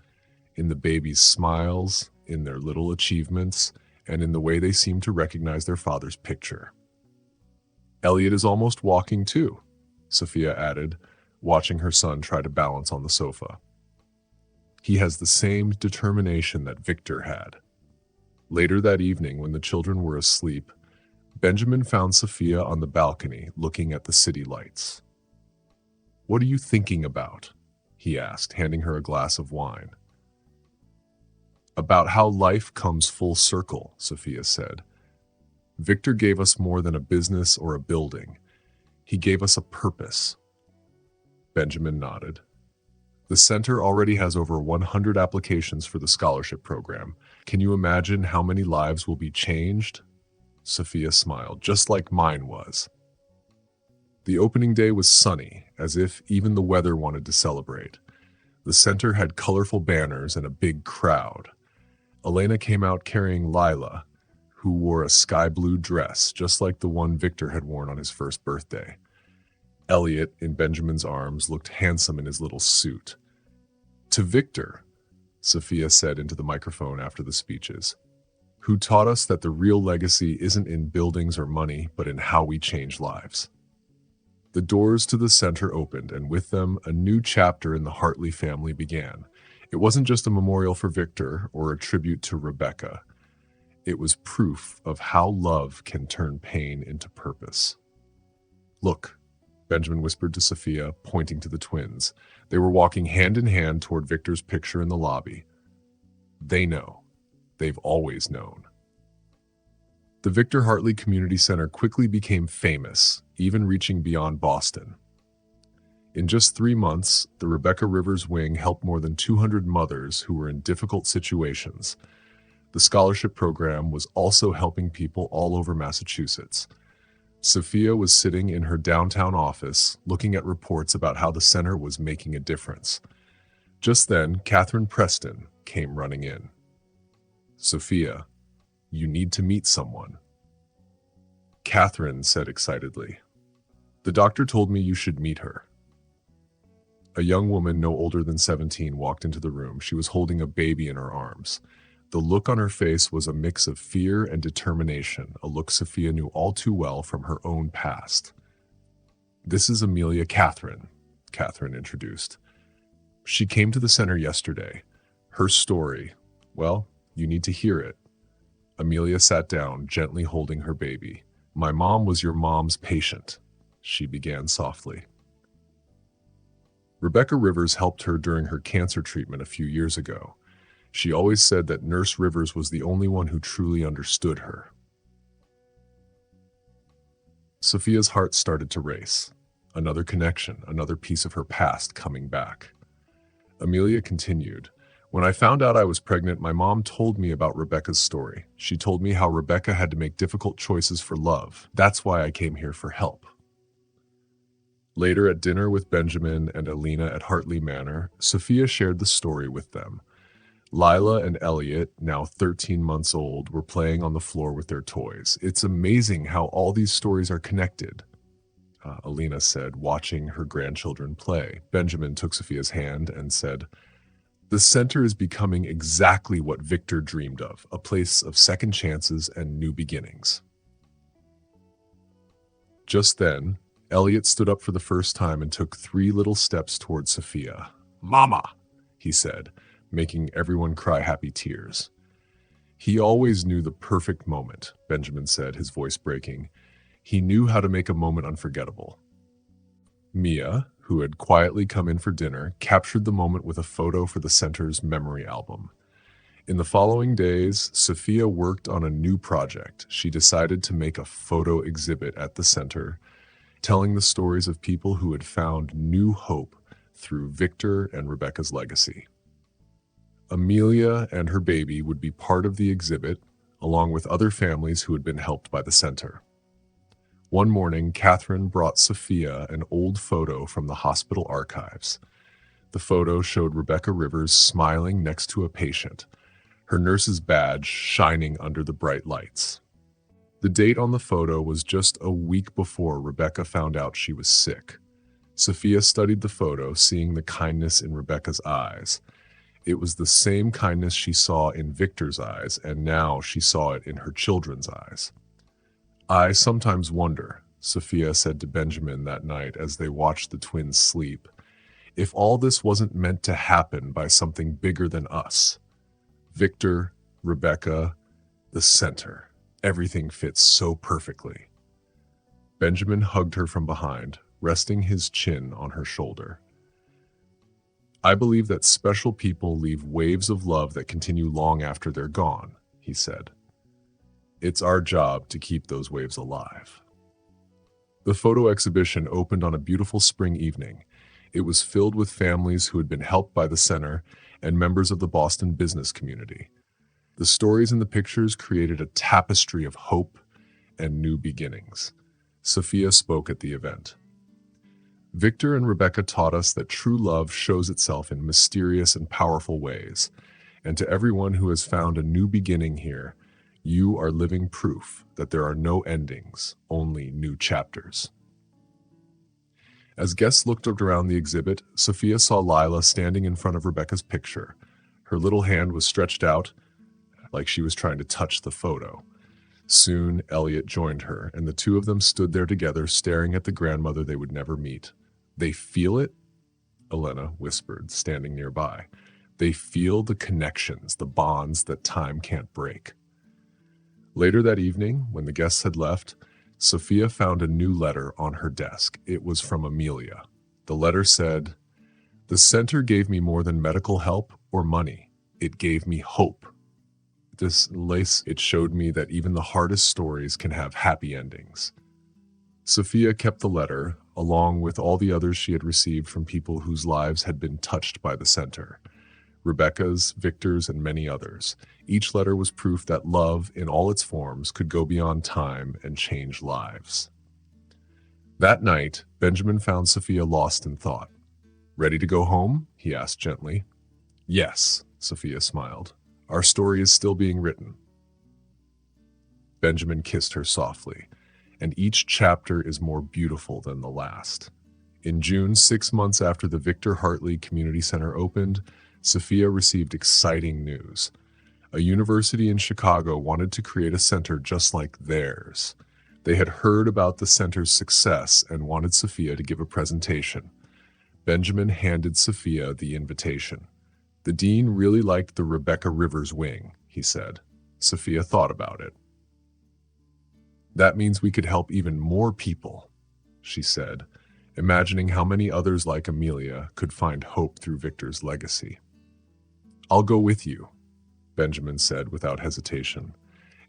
Speaker 1: In the babies' smiles, in their little achievements, and in the way they seemed to recognize their father's picture. "Elliot is almost walking too," Sophia added, watching her son try to balance on the sofa. "He has the same determination that Victor had." Later that evening, when the children were asleep, Benjamin found Sophia on the balcony looking at the city lights. "What are you thinking about?" he asked, handing her a glass of wine. "About how life comes full circle," Sophia said. "Victor gave us more than a business or a building. He gave us a purpose." Benjamin nodded. "The center already has over 100 applications for the scholarship program. Can you imagine how many lives will be changed?" Sophia smiled, "Just like mine was." The opening day was sunny, as if even the weather wanted to celebrate. The center had colorful banners and a big crowd. Elena came out carrying Lila, who wore a sky blue dress, just like the one Victor had worn on his first birthday. Elliot, in Benjamin's arms, looked handsome in his little suit. "To Victor," Sophia said into the microphone after the speeches, who taught us that the real legacy isn't in buildings or money, but in how we change lives. The doors to the center opened, and with them, a new chapter in the Hartley family began. It wasn't just a memorial for Victor or a tribute to Rebecca. It was proof of how love can turn pain into purpose. Look, Benjamin whispered to Sophia, pointing to the twins. They were walking hand in hand toward Victor's picture in the lobby. They know. They've always known. The Victor Hartley Community Center quickly became famous, even reaching beyond Boston. In just 3 months, the Rebecca Rivers Wing helped more than 200 mothers who were in difficult situations. The scholarship program was also helping people all over Massachusetts. Sophia was sitting in her downtown office, looking at reports about how the center was making a difference. Just then, Catherine Preston came running in. Sophia, you need to meet someone. Catherine said excitedly. The doctor told me you should meet her. A young woman no older than 17 walked into the room. She was holding a baby in her arms. The look on her face was a mix of fear and determination, a look Sophia knew all too well from her own past. This is Amelia Catherine, Catherine introduced. She came to the center yesterday. Her story, well, you need to hear it. Amelia sat down, gently holding her baby. My mom was your mom's patient, she began softly. Rebecca Rivers helped her during her cancer treatment a few years ago. She always said that Nurse Rivers was the only one who truly understood her. Sophia's heart started to race. Another connection, another piece of her past coming back. Amelia continued, when I found out I was pregnant, my mom told me about Rebecca's story. She told me how Rebecca had to make difficult choices for love. That's why I came here for help. Later at dinner with Benjamin and Alina at Hartley Manor, Sophia shared the story with them. Lila and Elliot, now 13 months old, were playing on the floor with their toys. It's amazing how all these stories are connected, Alina said, watching her grandchildren play. Benjamin took Sophia's hand and said, the center is becoming exactly what Victor dreamed of, a place of second chances and new beginnings. Just then, Elliot stood up for the first time and took 3 little steps toward Sophia. Mama, he said, making everyone cry happy tears. He always knew the perfect moment, Benjamin said, his voice breaking. He knew how to make a moment unforgettable. Mia, who had quietly come in for dinner, captured the moment with a photo for the center's memory album. In the following days, Sophia worked on a new project. She decided to make a photo exhibit at the center, telling the stories of people who had found new hope through Victor and Rebecca's legacy. Amelia and her baby would be part of the exhibit, along with other families who had been helped by the center. One morning, Catherine brought Sophia an old photo from the hospital archives. The photo showed Rebecca Rivers smiling next to a patient, her nurse's badge shining under the bright lights. The date on the photo was just a week before Rebecca found out she was sick. Sophia studied the photo, seeing the kindness in Rebecca's eyes. It was the same kindness she saw in Victor's eyes, and now she saw it in her children's eyes. I sometimes wonder, Sophia said to Benjamin that night as they watched the twins sleep, if all this wasn't meant to happen by something bigger than us. Victor, Rebecca, the center. Everything fits so perfectly. Benjamin hugged her from behind, resting his chin on her shoulder. I believe that special people leave waves of love that continue long after they're gone, he said. It's our job to keep those waves alive. The photo exhibition opened on a beautiful spring evening. It was filled with families who had been helped by the center and members of the Boston business community. The stories in the pictures created a tapestry of hope and new beginnings. Sophia spoke at the event. Victor and Rebecca taught us that true love shows itself in mysterious and powerful ways. And to everyone who has found a new beginning here, you are living proof that there are no endings, only new chapters. As guests looked around the exhibit, Sophia saw Lila standing in front of Rebecca's picture. Her little hand was stretched out like she was trying to touch the photo. Soon, Elliot joined her, and the two of them stood there together, staring at the grandmother they would never meet. "They feel it?" Elena whispered, standing nearby. "They feel the connections, the bonds that time can't break." Later that evening, when the guests had left, Sophia found a new letter on her desk. It was from Amelia. The letter said, "The center gave me more than medical help or money. It gave me hope. It showed me that even the hardest stories can have happy endings." Sophia kept the letter, along with all the others she had received from people whose lives had been touched by the center. Rebecca's, Victor's, and many others. Each letter was proof that love, in all its forms, could go beyond time and change lives. That night, Benjamin found Sophia lost in thought. "Ready to go home?" he asked gently. "Yes," Sophia smiled. "Our story is still being written." Benjamin kissed her softly, and each chapter is more beautiful than the last. In June, 6 months after the Victor Hartley Community Center opened, Sophia received exciting news. A university in Chicago wanted to create a center just like theirs. They had heard about the center's success and wanted Sophia to give a presentation. Benjamin handed Sophia the invitation. "The dean really liked the Rebecca Rivers wing," he said. Sophia thought about it. "That means we could help even more people," she said, imagining how many others like Amelia could find hope through Victor's legacy. "I'll go with you," Benjamin said without hesitation.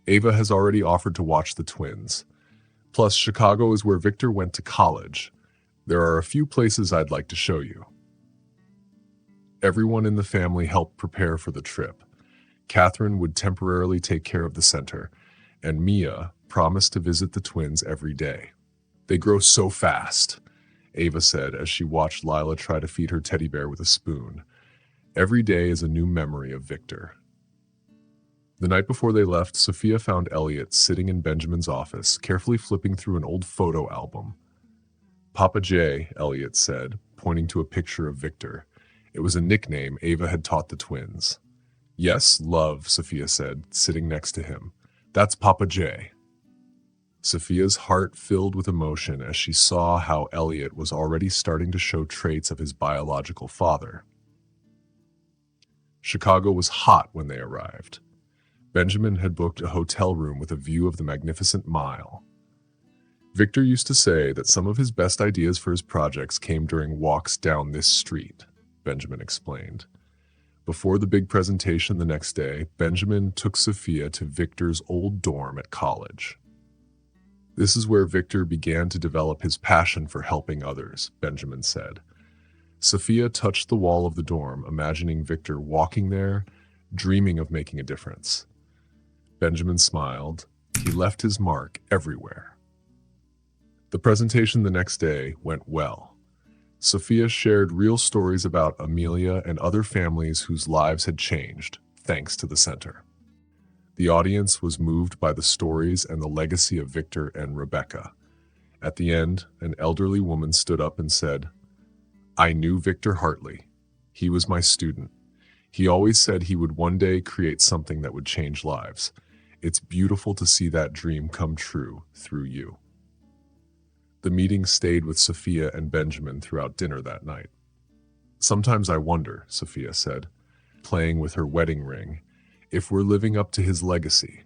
Speaker 1: "Ava has already offered to watch the twins. Plus, Chicago is where Victor went to college. There are a few places I'd like to show you." Everyone in the family helped prepare for the trip. Catherine would temporarily take care of the center, and Mia promised to visit the twins every day. "They grow so fast," Ava said as she watched Lila try to feed her teddy bear with a spoon. Every day is a new memory of Victor. The night before they left, Sophia found Elliot sitting in Benjamin's office, carefully flipping through an old photo album. "Papa J," Elliot said, pointing to a picture of Victor. It was a nickname Ava had taught the twins. "Yes, love," Sophia said, sitting next to him. "That's Papa J." Sophia's heart filled with emotion as she saw how Elliot was already starting to show traits of his biological father. Chicago was hot when they arrived. Benjamin had booked a hotel room with a view of the magnificent Mile. Victor used to say that some of his best ideas for his projects came during walks down this street, Benjamin explained. Before the big presentation the next day, Benjamin took Sophia to Victor's old dorm at college. "This is where Victor began to develop his passion for helping others," Benjamin said. Sophia touched the wall of the dorm, imagining Victor walking there, dreaming of making a difference. Benjamin smiled. He left his mark everywhere. The presentation the next day went well. Sophia shared real stories about Amelia and other families whose lives had changed, thanks to the center. The audience was moved by the stories and the legacy of Victor and Rebecca. At the end, an elderly woman stood up and said, "I knew Victor Hartley. He was my student. He always said he would one day create something that would change lives. It's beautiful to see that dream come true through you." The meeting stayed with Sophia and Benjamin throughout dinner that night. "Sometimes I wonder," Sophia said, playing with her wedding ring, "if we're living up to his legacy."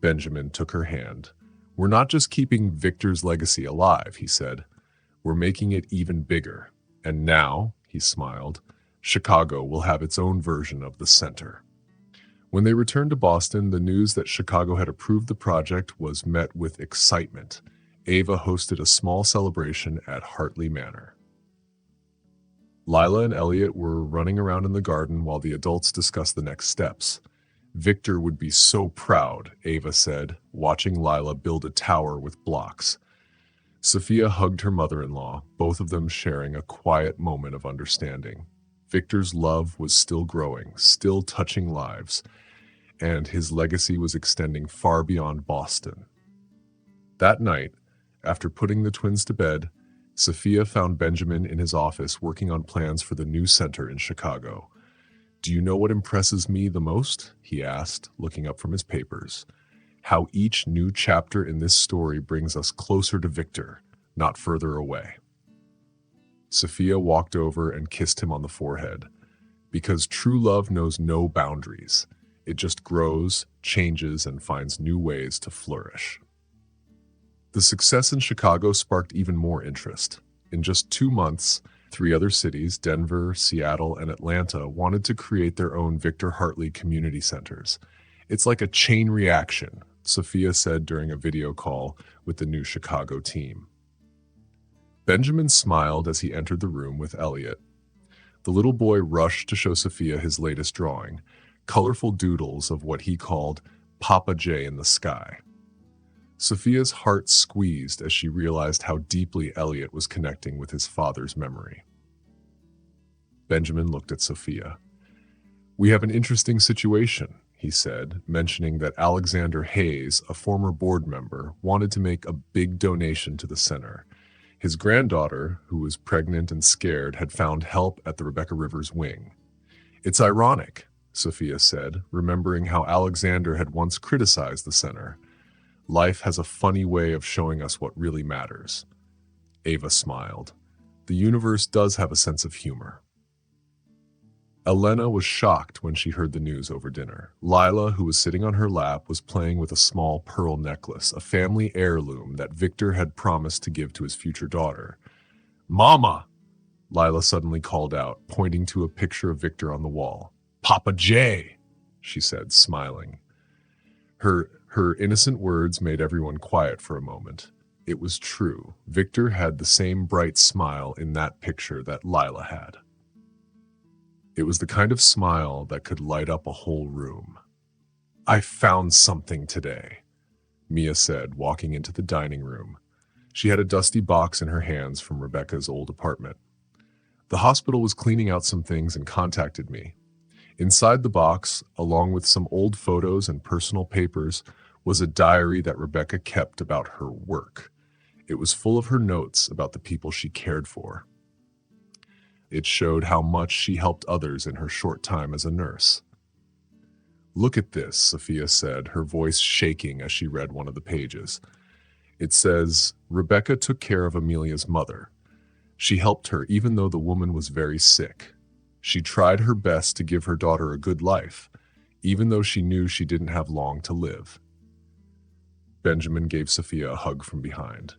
Speaker 1: Benjamin took her hand. "We're not just keeping Victor's legacy alive," he said. "We're making it even bigger. And now," he smiled, "Chicago will have its own version of the center." When they returned to Boston, the news that Chicago had approved the project was met with excitement. Ava hosted a small celebration at Hartley Manor. Lila and Elliot were running around in the garden while the adults discussed the next steps. "Victor would be so proud," Ava said, watching Lila build a tower with blocks. Sophia hugged her mother-in-law, both of them sharing a quiet moment of understanding. Victor's love was still growing, still touching lives, and his legacy was extending far beyond Boston. That night, after putting the twins to bed, Sophia found Benjamin in his office working on plans for the new center in Chicago. Do you know what impresses me the most? He asked, looking up from his papers. How each new chapter in this story brings us closer to Victor, not further away. Sophia walked over and kissed him on the forehead. Because true love knows no boundaries. It just grows, changes, and finds new ways to flourish. The success in Chicago sparked even more interest. In just 2 months, 3 other cities, Denver, Seattle, and Atlanta, wanted to create their own Victor Hartley community centers. It's like a chain reaction, Sophia said during a video call with the new Chicago team. Benjamin smiled as he entered the room with Elliot. The little boy rushed to show Sophia his latest drawing, colorful doodles of what he called Papa J in the sky. Sophia's heart squeezed as she realized how deeply Elliot was connecting with his father's memory. Benjamin looked at Sophia. "We have an interesting situation," he said, mentioning that Alexander Hayes, a former board member, wanted to make a big donation to the center. His granddaughter, who was pregnant and scared, had found help at the Rebecca Rivers wing. "It's ironic," Sophia said, remembering how Alexander had once criticized the center. "Life has a funny way of showing us what really matters." Ava smiled. "The universe does have a sense of humor." Elena was shocked when she heard the news over dinner. Lila, who was sitting on her lap, was playing with a small pearl necklace, a family heirloom that Victor had promised to give to his future daughter. "Mama!" Lila suddenly called out, pointing to a picture of Victor on the wall. "Papa J!" she said, smiling. Her innocent words made everyone quiet for a moment. It was true. Victor had the same bright smile in that picture that Lila had. It was the kind of smile that could light up a whole room. "I found something today," Mia said, walking into the dining room. She had a dusty box in her hands from Rebecca's old apartment. "The hospital was cleaning out some things and contacted me. Inside the box, along with some old photos and personal papers, was a diary that Rebecca kept about her work. It was full of her notes about the people she cared for. It showed how much she helped others in her short time as a nurse." "Look at this," Sophia said, her voice shaking as she read one of the pages. It says, "Rebecca took care of Amelia's mother. She helped her even though the woman was very sick. She tried her best to give her daughter a good life, even though she knew she didn't have long to live." Benjamin gave Sophia a hug from behind.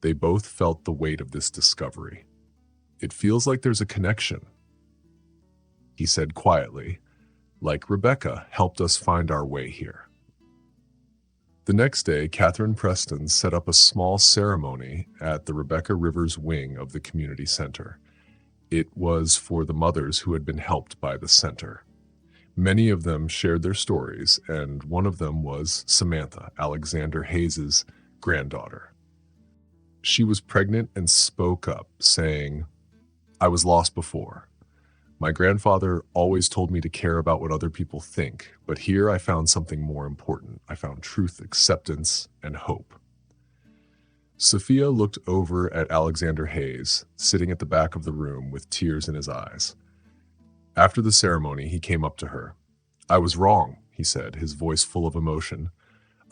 Speaker 1: They both felt the weight of this discovery. "It feels like there's a connection," he said quietly, "like Rebecca helped us find our way here." The next day, Catherine Preston set up a small ceremony at the Rebecca Rivers wing of the community center. It was for the mothers who had been helped by the center. Many of them shared their stories, and one of them was Samantha, Alexander Hayes' granddaughter. She was pregnant and spoke up, saying, "I was lost before. My grandfather always told me to care about what other people think, but here I found something more important. I found truth, acceptance, and hope." Sophia looked over at Alexander Hayes, sitting at the back of the room with tears in his eyes. After the ceremony, he came up to her. "I was wrong," he said, his voice full of emotion.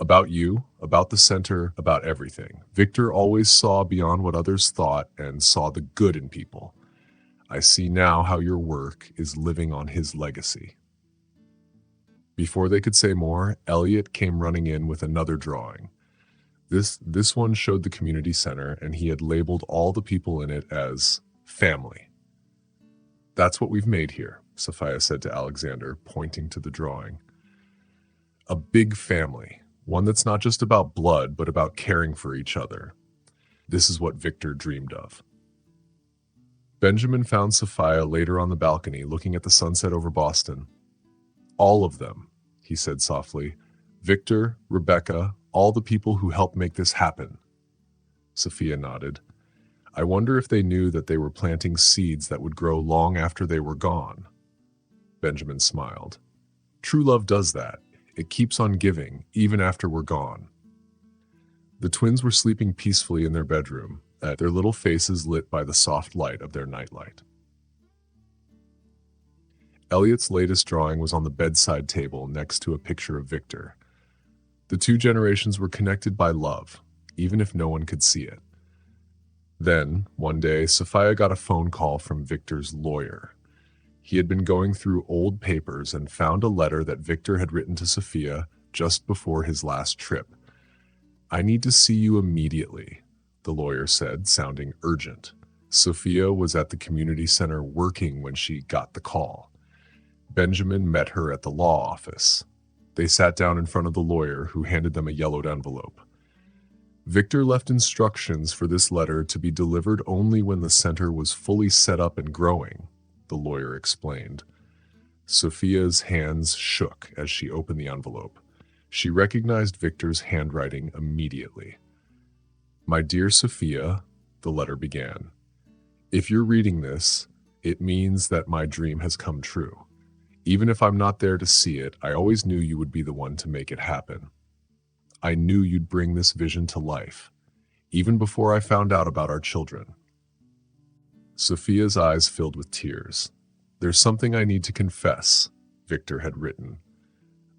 Speaker 1: "About you, about the center, about everything. Victor always saw beyond what others thought and saw the good in people. I see now how your work is living on his legacy." Before they could say more, Elliot came running in with another drawing. This one showed the community center, and he had labeled all the people in it as family. "That's what we've made here," Sophia said to Alexander, pointing to the drawing. "A big family, one that's not just about blood, but about caring for each other. This is what Victor dreamed of." Benjamin found Sophia later on the balcony, looking at the sunset over Boston. "All of them," he said softly. "Victor, Rebecca, all the people who helped make this happen." Sophia nodded. "I wonder if they knew that they were planting seeds that would grow long after they were gone." Benjamin smiled. "True love does that. It keeps on giving, even after we're gone." The twins were sleeping peacefully in their bedroom, their little faces lit by the soft light of their nightlight. Elliot's latest drawing was on the bedside table next to a picture of Victor. The two generations were connected by love, even if no one could see it. Then, one day, Sophia got a phone call from Victor's lawyer. He had been going through old papers and found a letter that Victor had written to Sophia just before his last trip. "I need to see you immediately," the lawyer said, sounding urgent. Sophia was at the community center working when she got the call. Benjamin met her at the law office. They sat down in front of the lawyer, who handed them a yellowed envelope. Victor left instructions for this letter to be delivered only when the center was fully set up and growing, the lawyer explained. Sophia's hands shook as she opened the envelope. She recognized Victor's handwriting immediately. "My dear Sophia," the letter began, "if you're reading this, it means that my dream has come true. Even if I'm not there to see it, I always knew you would be the one to make it happen. I knew you'd bring this vision to life, even before I found out about our children." Sophia's eyes filled with tears. "There's something I need to confess," Victor had written.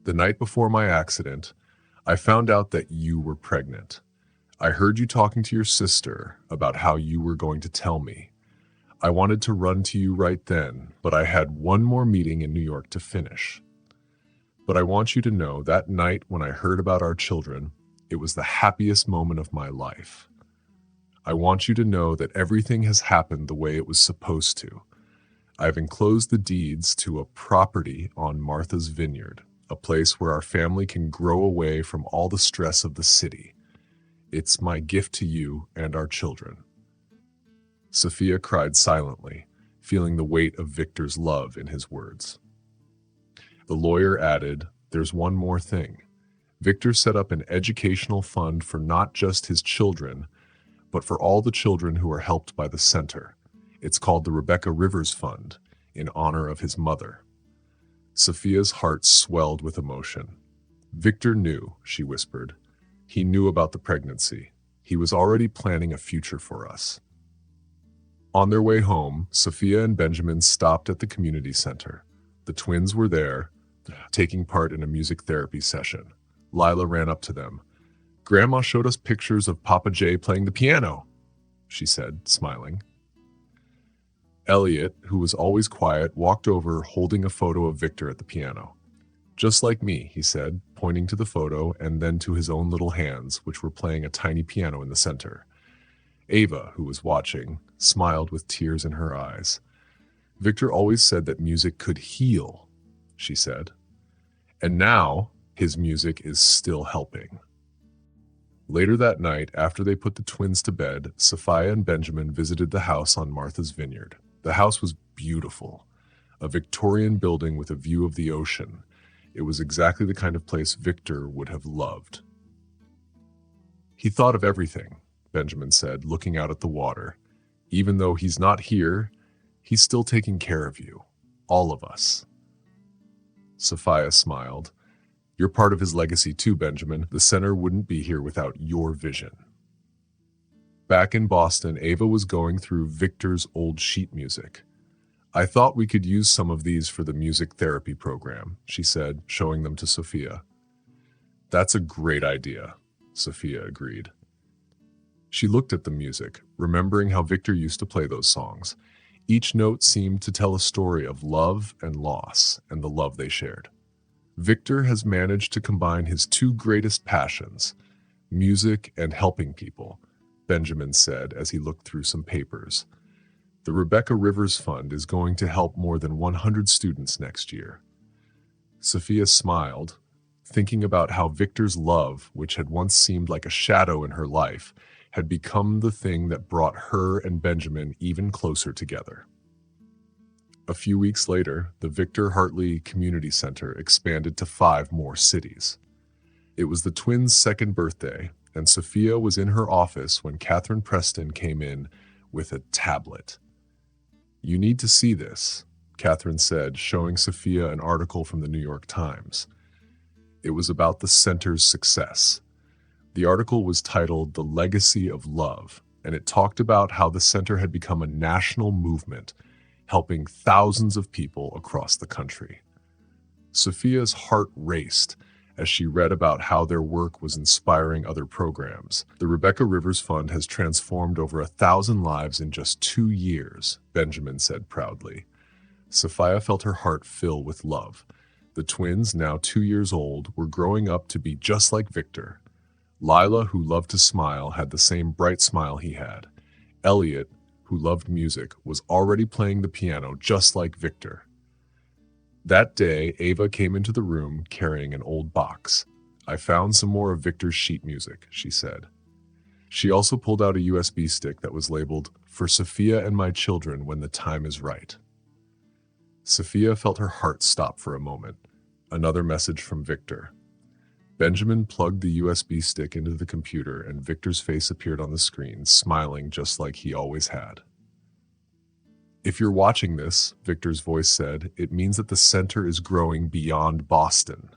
Speaker 1: "The night before my accident, I found out that you were pregnant. I heard you talking to your sister about how you were going to tell me. I wanted to run to you right then, but I had one more meeting in New York to finish. But I want you to know that night when I heard about our children, it was the happiest moment of my life. I want you to know that everything has happened the way it was supposed to. I've enclosed the deeds to a property on Martha's Vineyard, a place where our family can grow away from all the stress of the city. It's my gift to you and our children." Sophia cried silently, feeling the weight of Victor's love in his words. The lawyer added, "There's one more thing. Victor set up an educational fund for not just his children, but for all the children who are helped by the center. It's called the Rebecca Rivers Fund, in honor of his mother." Sophia's heart swelled with emotion. "Victor knew," she whispered. "He knew about the pregnancy. He was already planning a future for us." On their way home, Sophia and Benjamin stopped at the community center. The twins were there, taking part in a music therapy session. Lila ran up to them. "Grandma showed us pictures of Papa J playing the piano," she said, smiling. Elliot, who was always quiet, walked over holding a photo of Victor at the piano. "Just like me," he said, pointing to the photo and then to his own little hands, which were playing a tiny piano in the center. Ava, who was watching, smiled with tears in her eyes. "Victor always said that music could heal," she said. "And now his music is still helping." Later that night, after they put the twins to bed, Sophia and Benjamin visited the house on Martha's Vineyard. The house was beautiful, a Victorian building with a view of the ocean. It was exactly the kind of place Victor would have loved. "He thought of everything," Benjamin said, looking out at the water. "Even though he's not here, he's still taking care of you, all of us." Sophia smiled. "You're part of his legacy too, Benjamin. The center wouldn't be here without your vision." Back in Boston, Ava was going through Victor's old sheet music. "I thought we could use some of these for the music therapy program," she said, showing them to Sophia. "That's a great idea," Sophia agreed. She looked at the music, remembering how Victor used to play those songs. Each note seemed to tell a story of love and loss and the love they shared. "Victor has managed to combine his two greatest passions, music and helping people," Benjamin said as he looked through some papers. "The Rebecca Rivers Fund is going to help more than 100 students next year." Sophia smiled, thinking about how Victor's love, which had once seemed like a shadow in her life, had become the thing that brought her and Benjamin even closer together. A few weeks later, the Victor Hartley Community Center expanded to 5 more cities. It was the twins' second birthday, and Sophia was in her office when Catherine Preston came in with a tablet. "You need to see this," Catherine said, showing Sophia an article from the New York Times. It was about the center's success. The article was titled "The Legacy of Love," and it talked about how the center had become a national movement, helping thousands of people across the country. Sophia's heart raced as she read about how their work was inspiring other programs. The Rebecca Rivers Fund has transformed over 1,000 lives in just 2 years, Benjamin said proudly. Sophia felt her heart fill with love. The twins, now 2 years old, were growing up to be just like Victor. Lila, who loved to smile, had the same bright smile he had. Elliot, who loved music, was already playing the piano just like Victor. That day, Ava came into the room carrying an old box. "I found some more of Victor's sheet music," she said. She also pulled out a USB stick that was labeled, "For Sophia and my children when the time is right." Sophia felt her heart stop for a moment. Another message from Victor. Benjamin plugged the USB stick into the computer and Victor's face appeared on the screen, smiling just like he always had. "If you're watching this," Victor's voice said, "it means that the center is growing beyond Boston.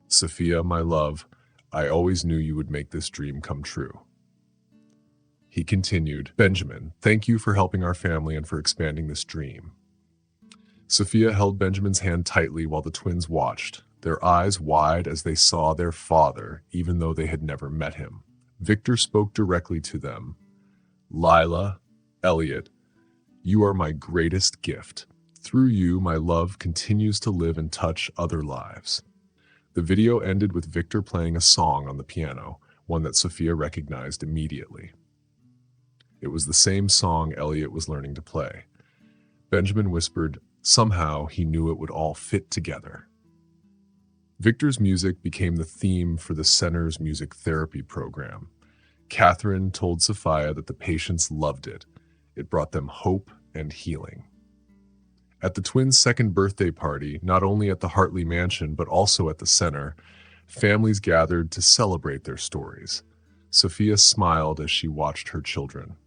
Speaker 1: Sophia, my love, I always knew you would make this dream come true." He continued, "Benjamin, thank you for helping our family and for expanding this dream." Sophia held Benjamin's hand tightly while the twins watched, their eyes wide as they saw their father, even though they had never met him. Victor spoke directly to them. "Lila, Elliot, you are my greatest gift. Through you, my love continues to live and touch other lives." The video ended with Victor playing a song on the piano, one that Sophia recognized immediately. It was the same song Elliot was learning to play. Benjamin whispered, somehow he knew it would all fit together. Victor's music became the theme for the center's music therapy program. Catherine told Sophia that the patients loved it. It brought them hope and healing. At the twins' second birthday party, not only at the Hartley Mansion but also at the center, families gathered to celebrate their stories. Sophia smiled as she watched her children.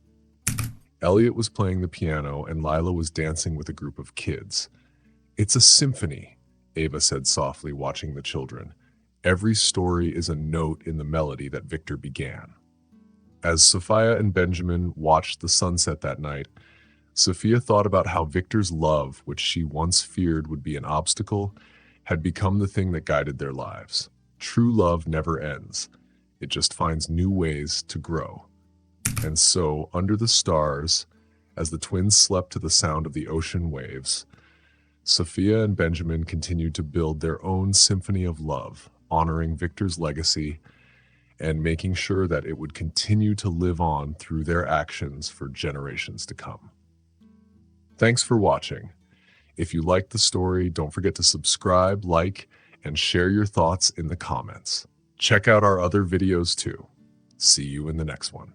Speaker 1: Elliot was playing the piano and Lila was dancing with a group of kids. "It's a symphony," Ava said softly, watching the children. "Every story is a note in the melody that Victor began." As Sophia and Benjamin watched the sunset that night, Sophia thought about how Victor's love, which she once feared would be an obstacle, had become the thing that guided their lives. True love never ends. It just finds new ways to grow. And so, under the stars, as the twins slept to the sound of the ocean waves, Sophia and Benjamin continued to build their own symphony of love, honoring Victor's legacy and making sure that it would continue to live on through their actions for generations to come. Thanks for watching. If you liked the story, don't forget to subscribe, like, and share your thoughts in the comments. Check out our other videos too. See you in the next one.